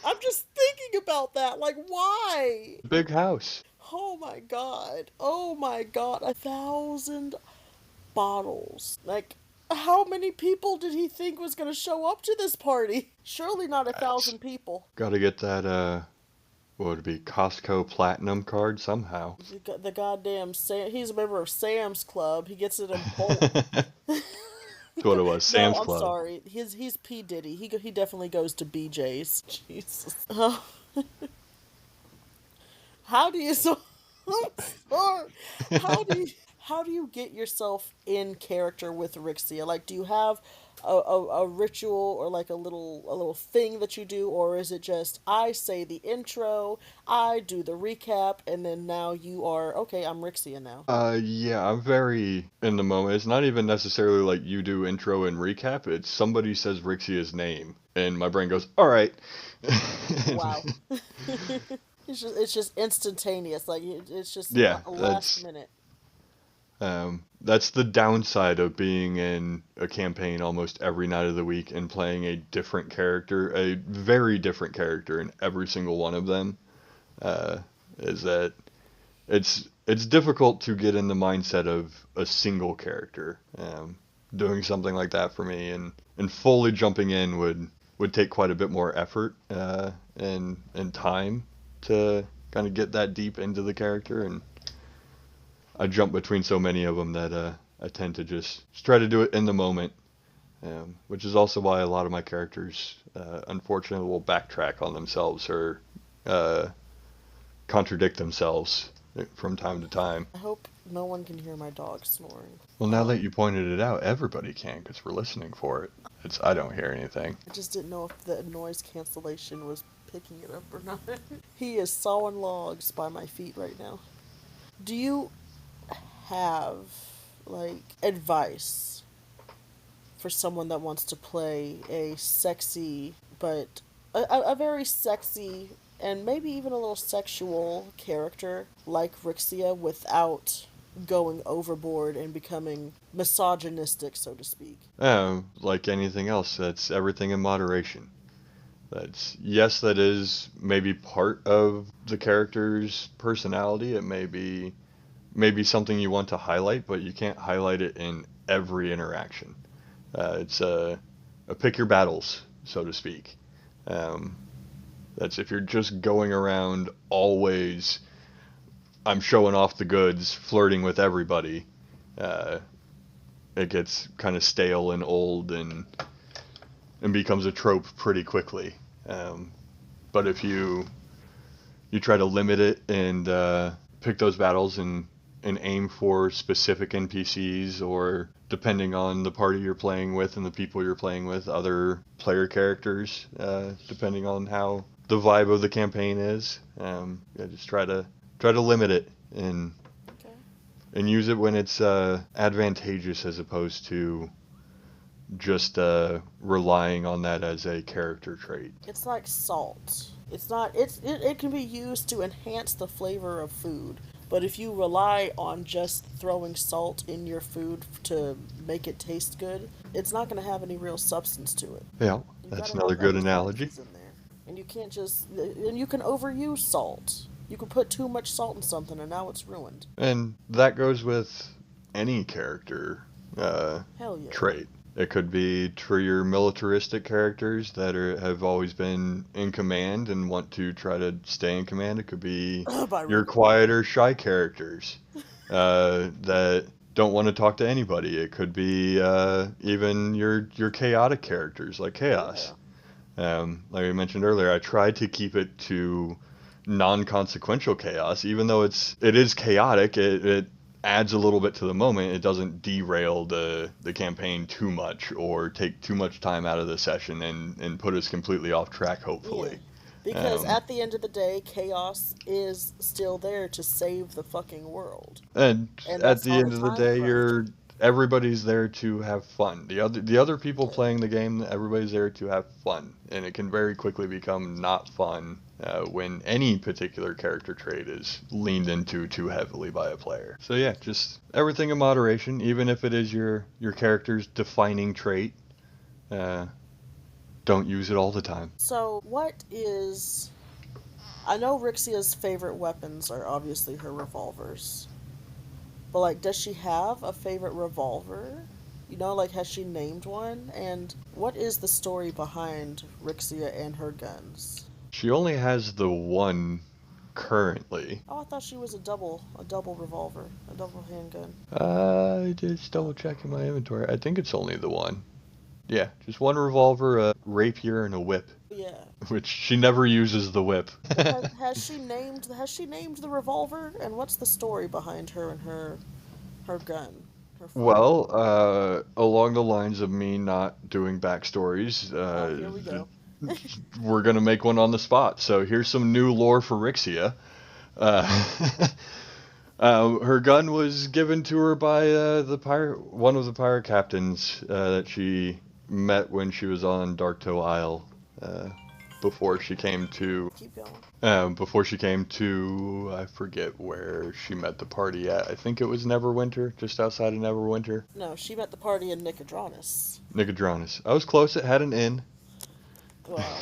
I'm just thinking about that. Like, why? Big house. Oh my god. Oh my god. 1,000 bottles. Like, how many people did he think was gonna show up to this party? Surely not 1,000 people. Gotta get that, what would it be, Costco Platinum card somehow. The goddamn he's a member of Sam's Club. He gets it in bulk. That's what it was, Sam's No, I'm Club. sorry. He's P Diddy. He definitely goes to BJ's. Jesus. How do you so? I'm sorry. How do you get yourself in character with Rixia? Like, do you have a ritual or like a little thing that you do, or is it just I say the intro, I do the recap, and then now you are okay? I'm Rixia now. Yeah, I'm very in the moment. It's not even necessarily like you do intro and recap. It's somebody says Rixia's name, and my brain goes, all right. Wow. It's just instantaneous. Like, it's just Yeah, last minute. That's the downside of being in a campaign almost every night of the week and playing a different character, a very different character in every single one of them, is that it's difficult to get in the mindset of a single character. Doing something like that for me and fully jumping in would take quite a bit more effort and time to kind of get that deep into the character, and I jump between so many of them that I tend to just try to do it in the moment, which is also why a lot of my characters, unfortunately, will backtrack on themselves or contradict themselves from time to time. I hope no one can hear my dog snoring. Well, now that you pointed it out, everybody can because we're listening for it. I don't hear anything. I just didn't know if the noise cancellation was picking it up or not. He is sawing logs by my feet right now. Do you have, like, advice for someone that wants to play a sexy, but a very sexy and maybe even a little sexual character like Rixia without going overboard and becoming misogynistic, so to speak? Like anything else, that's everything in moderation. Yes, that is maybe part of the character's personality. It may be something you want to highlight, but you can't highlight it in every interaction. It's a pick your battles, so to speak. That's if you're just going around always, I'm showing off the goods, flirting with everybody, it gets kind of stale and old and becomes a trope pretty quickly. But if you try to limit it and pick those battles and aim for specific NPCs, or depending on the party you're playing with and the people you're playing with, other player characters, depending on how the vibe of the campaign is. Just try to limit it and Okay. and use it when it's advantageous, as opposed to just relying on that as a character trait. It's like salt. It can be used to enhance the flavor of food. But if you rely on just throwing salt in your food to make it taste good, it's not going to have any real substance to it. Yeah, You've that's gotta another have good other analogy. spices in there. And you can't just, and you can overuse salt. You could put too much salt in something and now it's ruined. And that goes with any character Hell yeah. trait. It could be for your militaristic characters that have always been in command and want to try to stay in command. It could be your Byron. quieter, shy characters that don't want to talk to anybody. It could be even your chaotic characters like Chaos. Yeah. Like I mentioned earlier, I tried to keep it to non-consequential chaos, even though it is chaotic. It adds a little bit to the moment. It doesn't derail the campaign too much or take too much time out of the session and put us completely off track. Yeah. Hopefully, Because um, at the end of the day, chaos is still there to save the fucking world. and And at that's the all the end of the time day, for. everybody's there to have fun. The other people Yeah. playing the game, everybody's there to have fun, and it can very quickly become not fun when any particular character trait is leaned into too heavily by a player. So yeah, just everything in moderation, even if it is your character's defining trait. Uh, don't use it all the time. So, what is. I know Rixia's favorite weapons are obviously her revolvers. But, like, does she have a favorite revolver? You know, like, has she named one? And what is the story behind Rixia and her guns? She only has the one currently. Oh, I thought she was a double revolver, a double handgun. Just double Okay. checking my inventory. I think it's only the one. Yeah, just one revolver, a rapier, and a whip. Yeah. Which she never uses the whip. But has she named the revolver? And what's the story behind her and her gun, her Well, firearm? along the lines of me not doing backstories, Oh, here we go. we're gonna make one on the spot. So here's some new lore for Rixia. Uh, her gun was given to her by one of the pirate captains that she met when she was on Darktoe Isle uh, before she came to Keep going. I forget where she met the party at. I think it was Neverwinter, just outside of Neverwinter. No, she met the party in Nicodranus. Nicodranas. I was close. It had an inn. Wow.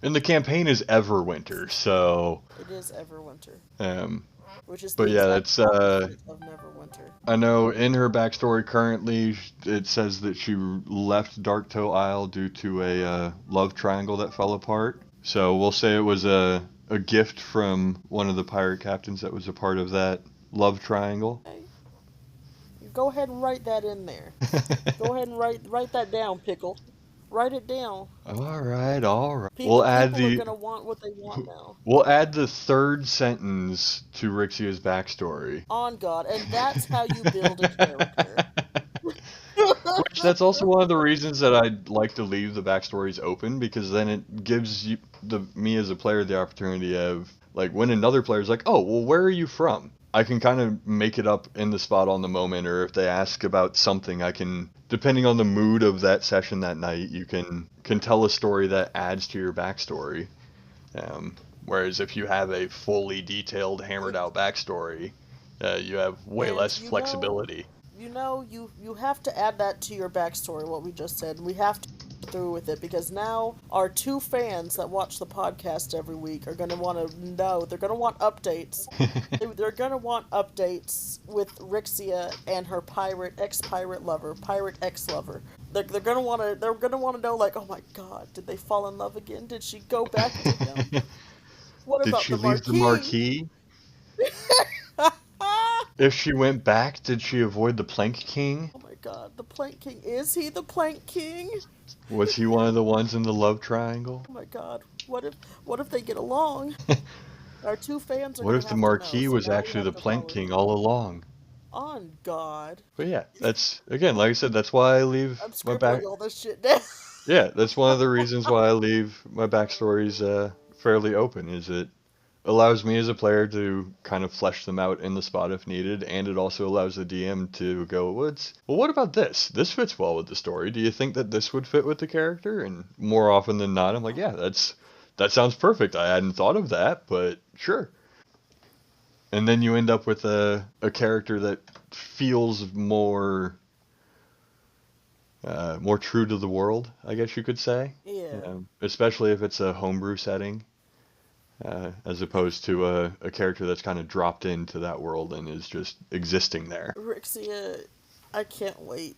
And the campaign is Everwinter, so It is Everwinter, um, which is but the yeah, exact that's opposite of Neverwinter. I know in her backstory currently it says that she left Darktoe Isle due to a love triangle that fell apart. So we'll say it was a gift from one of the pirate captains that was a part of that love triangle. Okay. You go ahead and write that in there. Go ahead and write that down, Pickle. Write it down. All right, all right. People are gonna want what they want now. We'll add the third sentence to Rixia's backstory. On God, and that's how you build a character. Which that's also one of the reasons that I like to leave the backstories open, because then it gives me as a player the opportunity of, like, when another player's like, "Oh, well, where are you from?" I can kind of make it up in the spot on the moment, or if they ask about something, I can, depending on the mood of that session that night, you can tell a story that adds to your backstory. Whereas if you have a fully detailed, hammered It, out backstory, you have way and less flexibility. you have to add that to your backstory. What we just said, we have to go through with it because now our two fans that watch the podcast every week are going to want to know. They're going to want updates. They're going to want updates with Rixia and her ex-pirate lover, pirate ex-lover. They're going to want to. They're going to want to know, like, oh my God, did they fall in love again? Did she go back to him? What Did about she the leave the Marquis? marquee? If she went back, did she avoid the Plank King? Oh my God, the Plank King. Is he the Plank King? Was he one of the ones in the love triangle? Oh my God, what if they get along? Our two fans are What gonna if the have to know. Marquis So was now we actually have the to Plank follow King through. all along? On God, But yeah, that's, again, like I said, that's why I leave I'm my back. scribbling all this shit down. Yeah, that's one of the reasons why I leave my backstories fairly open. Is it allows me as a player to kind of flesh them out in the spot if needed, and it also allows the DM to go, what about this? This fits well with the story. Do you think that this would fit with the character? And more often than not, I'm like, yeah, that sounds perfect. I hadn't thought of that, but sure. And then you end up with a character that feels more true to the world, I guess you could say. Yeah, Especially if it's a homebrew setting. as opposed to a character that's kind of dropped into that world and is just existing there. Rixia, I can't wait.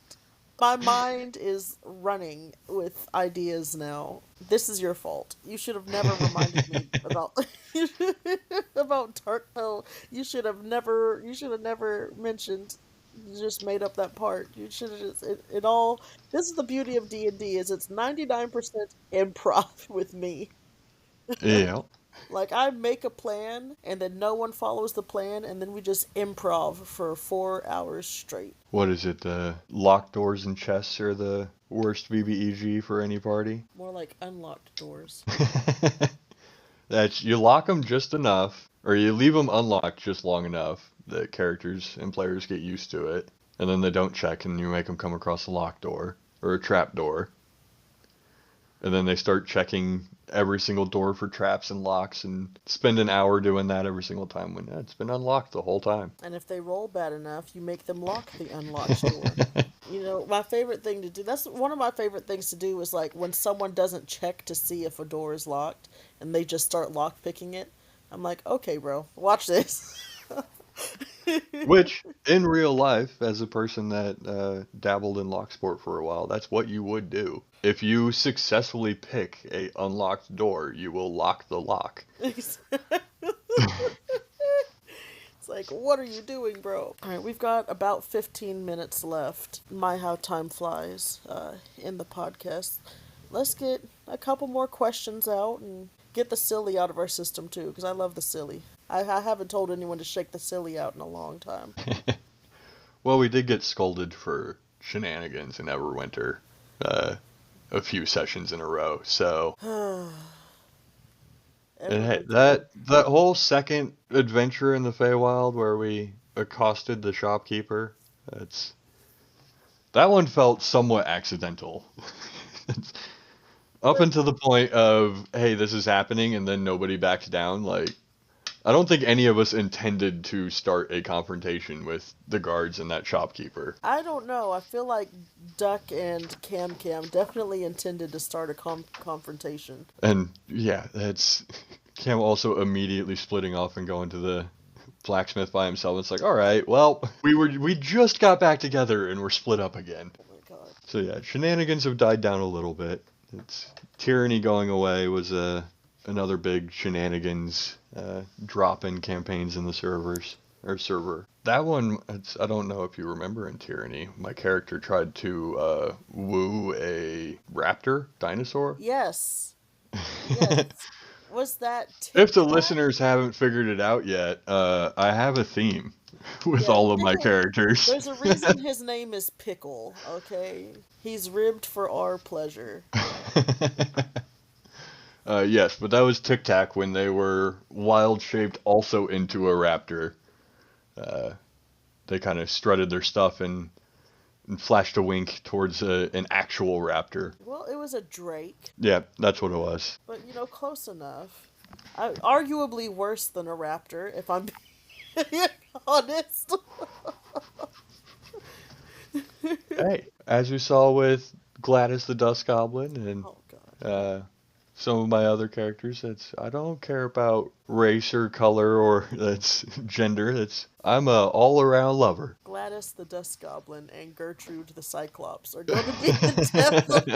My mind is running with ideas now. This is your fault. You should have never reminded me about about Tarkville. You should have never mentioned. You just made up that part. You should have just it all. This is the beauty of D&D is it's 99% improv with me. Yeah. Like I make a plan and then no one follows the plan and then we just improv for 4 hours straight. What is it? Locked doors and chests are the worst BBEG for any party. More like unlocked doors. That's you lock them just enough, or you leave them unlocked just long enough that characters and players get used to it, and then they don't check, and you make them come across a locked door or a trap door, and then they start checking every single door for traps and locks, and spend an hour doing that every single time when it's been unlocked the whole time. And if they roll bad enough, you make them lock the unlocked door. You know, my favorite thing to do, that's one of my favorite things to do is like when someone doesn't check to see if a door is locked and they just start lock picking it. I'm like, okay, bro, watch this. Which, in real life, as a person that dabbled in lock sport for a while, that's what you would do. If you successfully pick a unlocked door, you will lock the lock. It's like, what are you doing, bro? All right, we've got about 15 minutes left. My, how time flies in the podcast. Let's get a couple more questions out and get the silly out of our system, too, because I love the silly. I haven't told anyone to shake the silly out in a long time. Well, we did get scolded for shenanigans in Everwinter a few sessions in a row, so... And hey, that whole second adventure in the Feywild where we accosted the shopkeeper, that one felt somewhat accidental. Up until the point of, hey, this is happening, and then nobody backed down. Like, I don't think any of us intended to start a confrontation with the guards and that shopkeeper. I don't know. I feel like Duck and Cam definitely intended to start a confrontation. And yeah, that's Cam also immediately splitting off and going to the blacksmith by himself. It's like, all right, well, we just got back together and we're split up again. Oh my god. So yeah, shenanigans have died down a little bit. Tyranny going away was another big shenanigans drop in campaigns in the server. That one, I don't know if you remember in Tyranny, my character tried to woo a raptor dinosaur. Yes. Yes. Was that If the listeners haven't figured it out yet, I have a theme with all of my characters. There's a reason his name is Pickle, okay? He's ribbed for our pleasure. Yes, but that was Tic Tac when they were wild-shaped also into a raptor. They kind of strutted their stuff and flashed a wink towards an actual raptor. Well, it was a drake. Yeah, that's what it was. But, close enough. Arguably worse than a raptor, if I'm being honest. Hey, as we saw with Gladys the Dust Goblin and some of my other characters, I don't care about race or color or that's gender. I'm a all-around lover. Gladys the Dust Goblin and Gertrude the Cyclops are going to be the death of me.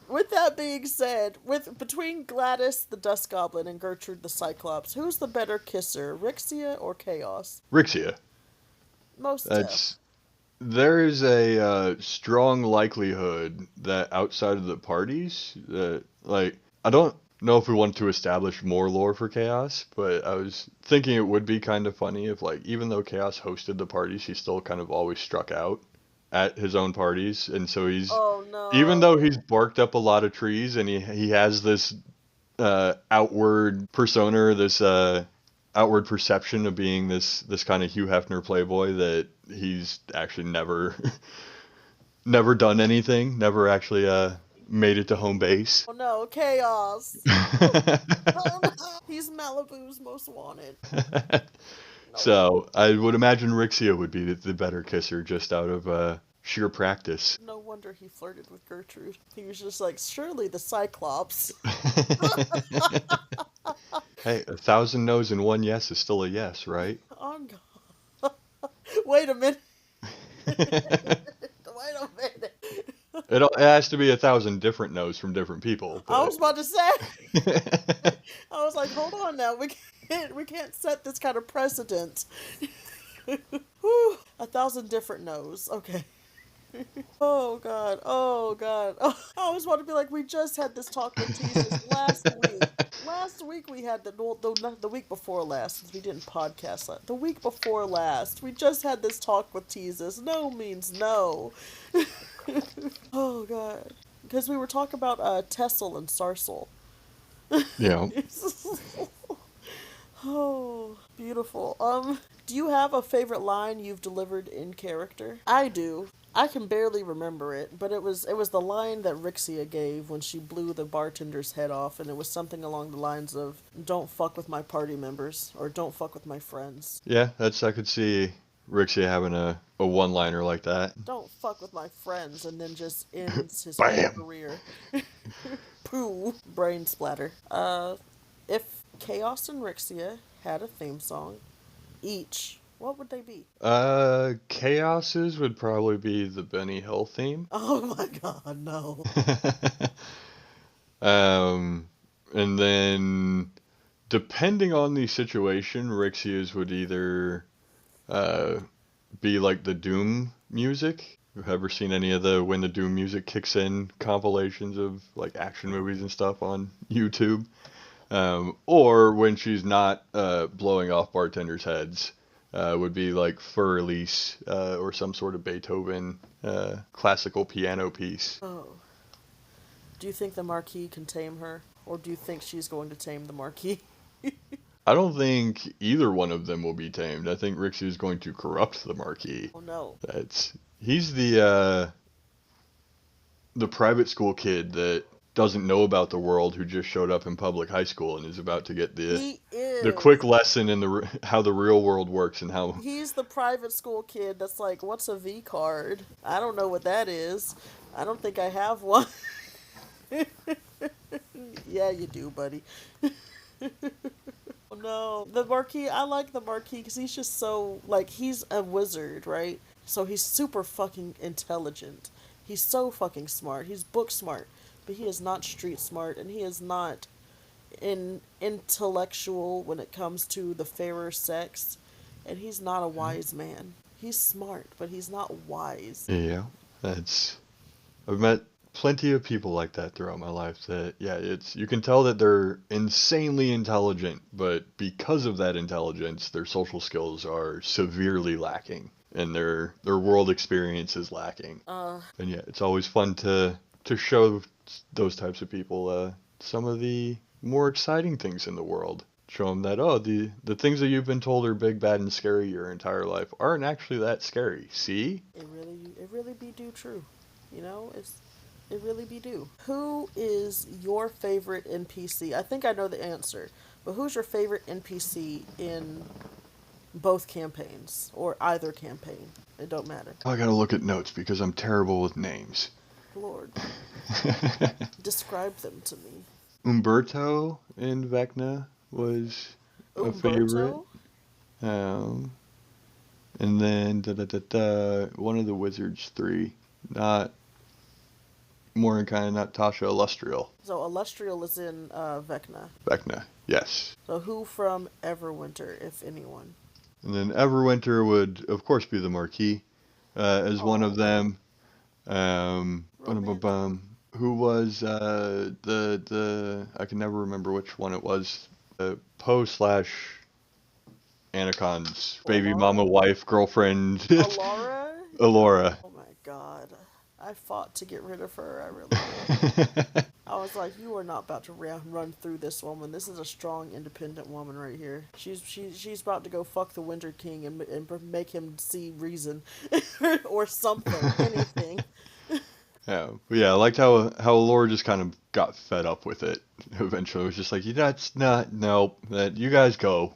With that being said, between Gladys the Dust Goblin and Gertrude the Cyclops, who's the better kisser, Rixia or Kaios? Rixia. Most def. There is a strong likelihood that outside of the parties, I don't know if we want to establish more lore for Chaos, but I was thinking it would be kind of funny if, even though Chaos hosted the parties, he still kind of always struck out at his own parties, and so he's, even though he's barked up a lot of trees, and he has this outward persona, this outward perception of being this kind of Hugh Hefner playboy, that he's actually never done anything, never actually made it to home base. Oh no, Chaos! Oh no, he's Malibu's most wanted. So I would imagine Rixia would be the better kisser, just out of sheer practice. No wonder he flirted with Gertrude. He was just like, surely the Cyclops. Hey, 1,000 no's and one yes is still a yes, right? Oh, God. Wait a minute. Wait a minute. It has to be 1,000 different no's from different people, I but was about to say. I was like, hold on now. We can't set this kind of precedent. Whew, 1,000 different no's. Okay. Oh God. Oh God. Oh, I was about to be like, we just had this talk with Jesus last week. Last week we had the week before last, since we didn't podcast that. The week before last, we just had this talk with Jesus. No means no. Oh God. Because we were talking about Tessel and Sarsel. yeah. Oh, beautiful. Do you have a favorite line you've delivered in character? I do. I can barely remember it, but it was the line that Rixia gave when she blew the bartender's head off, and it was something along the lines of "Don't fuck with my party members" or "Don't fuck with my friends." Yeah, I could see Rixia having a one-liner like that. Don't fuck with my friends, and then just ends his whole Bam! career. Pooh, brain splatter. If Kaios and Rixia had a theme song each, what would they be? Chaos's would probably be the Benny Hill theme. Oh my God, no. um, and then depending on the situation, Rixia's would either uh, be like the Doom music. Have you ever seen any of the When the Doom Music Kicks In compilations of like action movies and stuff on YouTube? Or when she's not blowing off bartenders' heads, would be like Fur Elise or some sort of Beethoven classical piano piece. Oh. Do you think the Marquis can tame her? Or do you think she's going to tame the Marquis? I don't think either one of them will be tamed. I think Rixie is going to corrupt the Marquis. Oh no. He's the private school kid that doesn't know about the world, who just showed up in public high school and is about to get He the is. quick lesson in how the real world works and how. He's the private school kid that's like, what's a V card? I don't know what that is. I don't think I have one. Yeah, you do, buddy. Oh, no. The Marquis, I like the Marquis because he's just so, like, he's a wizard, right? So he's super fucking intelligent. He's so fucking smart. He's book smart, but he is not street smart, and he is not intellectual when it comes to the fairer sex, and he's not a wise man. He's smart, but he's not wise. Yeah, I've met plenty of people like that throughout my life that, yeah, you can tell that they're insanely intelligent, but because of that intelligence, their social skills are severely lacking and their world experience is lacking. And yeah, it's always fun to show those types of people some of the more exciting things in the world. Show them that, oh, the things that you've been told are big, bad, and scary your entire life aren't actually that scary. See? It really be do true. You know, it really be do. Who is your favorite NPC? I think I know the answer, but who's your favorite NPC in both campaigns or either campaign? It don't matter. I gotta look at notes because I'm terrible with names. Lord, describe them to me. Umberto in Vecna was a favorite. And then one of the Wizards 3, not Mordecai, not Tasha, Illustrial. So Illustrial is in Vecna. Vecna, yes. So who from Everwinter, if anyone? And then Everwinter would, of course, be the Marquis as one of them. Who was the I can never remember which one it was. Poe / Anacon's baby mama, wife, girlfriend. Alora? Alora. Oh my God. I fought to get rid of her. I really did. I was like, you are not about to run through this woman. This is a strong, independent woman right here. She's about to go fuck the Winter King and make him see reason or something, anything. Yeah, but yeah, I liked how Laura just kind of got fed up with it. Eventually, it was just like, that's not, nope, that you guys go,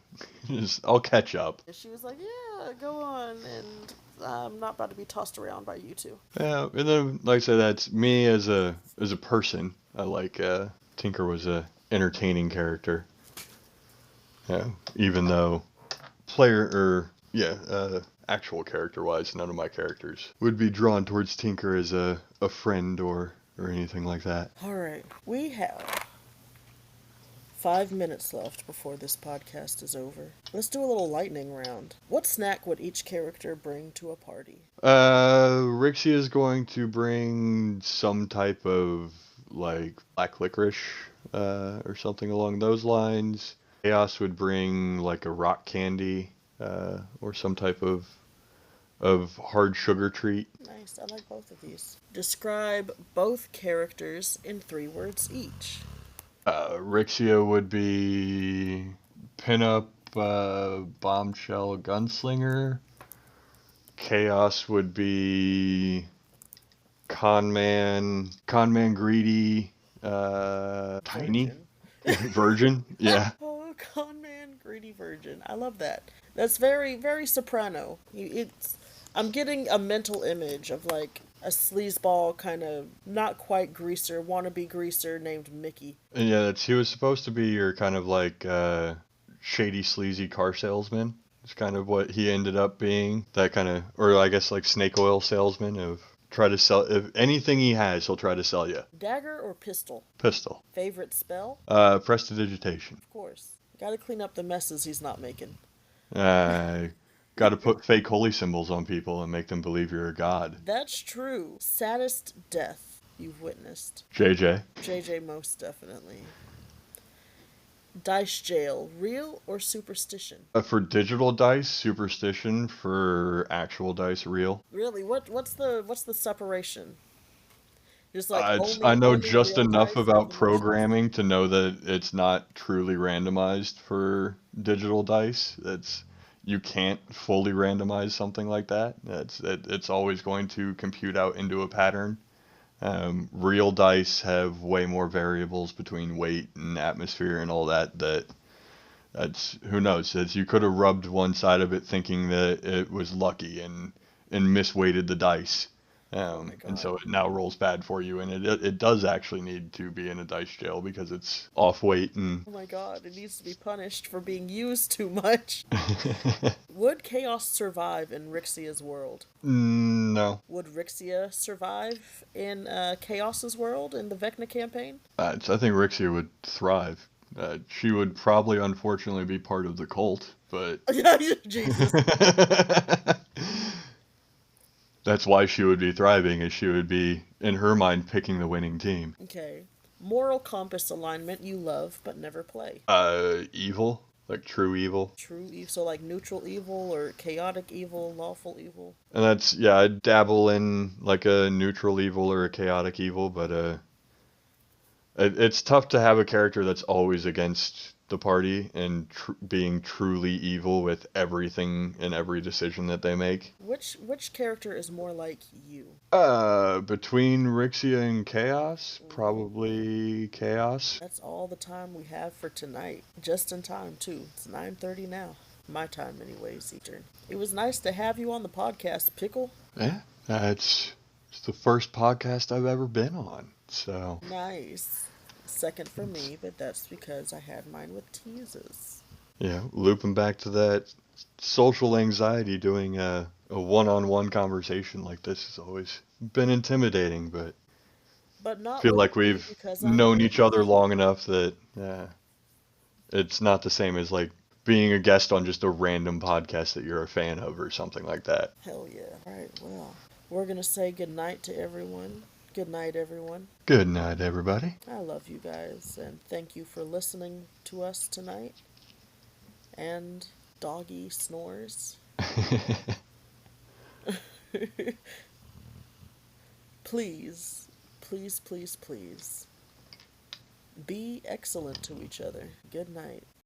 I'll catch up. And she was like, yeah, go on, and I'm not about to be tossed around by you two. Yeah, and then like I said, that's me as a person. I like Tinker was a entertaining character. Yeah, even though player or yeah, actual character wise, none of my characters would be drawn towards Tinker as a friend or anything like that. Alright, we have 5 minutes left before this podcast is over. Let's do a little lightning round. What snack would each character bring to a party? Rixia is going to bring some type of like black licorice, or something along those lines. Chaos would bring like a rock candy, or some type of hard sugar treat. Nice, I like both of these. Describe both characters in 3 words each. Rixia would be pinup, bombshell, gunslinger. Chaos would be conman greedy, tiny, Virgin. virgin. Yeah, Oh, con man, greedy virgin. I love that. That's very, very soprano. I'm getting a mental image of like a sleazeball kind of not quite greaser, wannabe greaser named Mickey. and yeah. He was supposed to be your kind of like shady, sleazy car salesman. It's kind of what he ended up being. That kind of, or I guess like snake oil salesman of try to sell if anything he has, he'll try to sell you. Dagger or pistol? Pistol. Favorite spell? Prestidigitation. Of course. Gotta clean up the messes he's not making. Got to put fake holy symbols on people and make them believe you're a god. That's true. Saddest death you've witnessed? JJ. JJ, most definitely. Dice jail, real or superstition? For digital dice, superstition. For actual dice, real. Really, what's the separation? Just like I know only just real enough dice about have the most. programming to know that it's not truly randomized for digital dice. You can't fully randomize something like that. It's always going to compute out into a pattern. Real dice have way more variables between weight and atmosphere and all that. That's who knows. You could have rubbed one side of it thinking that it was lucky and misweighted the dice. Oh my And god. so it now rolls bad for you, and it does actually need to be in a dice jail because it's off weight and. Oh my god, it needs to be punished for being used too much. Would Chaos survive in Rixia's world? No. Would Rixia survive in Chaos's world in the Vecna campaign? I think Rixia would thrive. She would probably, unfortunately, be part of the cult, but Jesus. that's why she would be thriving, is she would be, in her mind, picking the winning team. Okay. Moral compass alignment you love but never play. Evil, like true evil. True evil, so like neutral evil or chaotic evil, lawful evil. And that's, yeah, I'd dabble in like a neutral evil or a chaotic evil, but it's tough to have a character that's always against the party and being truly evil with everything and every decision that they make. Which character is more like you? Between Rixia and Chaos, probably Chaos. That's all the time we have for tonight. Just in time too. It's 9:30 now. My time anyways, Eastern. It was nice to have you on the podcast, Pickle. Yeah, it's the first podcast I've ever been on, so. Nice. Second for me, but that's because I had mine with teases. Yeah, looping back to that social anxiety, doing a one-on-one conversation like this has always been intimidating, but Not feel with like me, we've because I'm known with each other you. long enough that it's not the same as like being a guest on just a random podcast that you're a fan of or something like that. Hell yeah. Alright, well, we're gonna say goodnight to everyone. Good night, everyone. Good night, everybody. I love you guys, and thank you for listening to us tonight. And doggy snores. Please, please, please, please, be excellent to each other. Good night.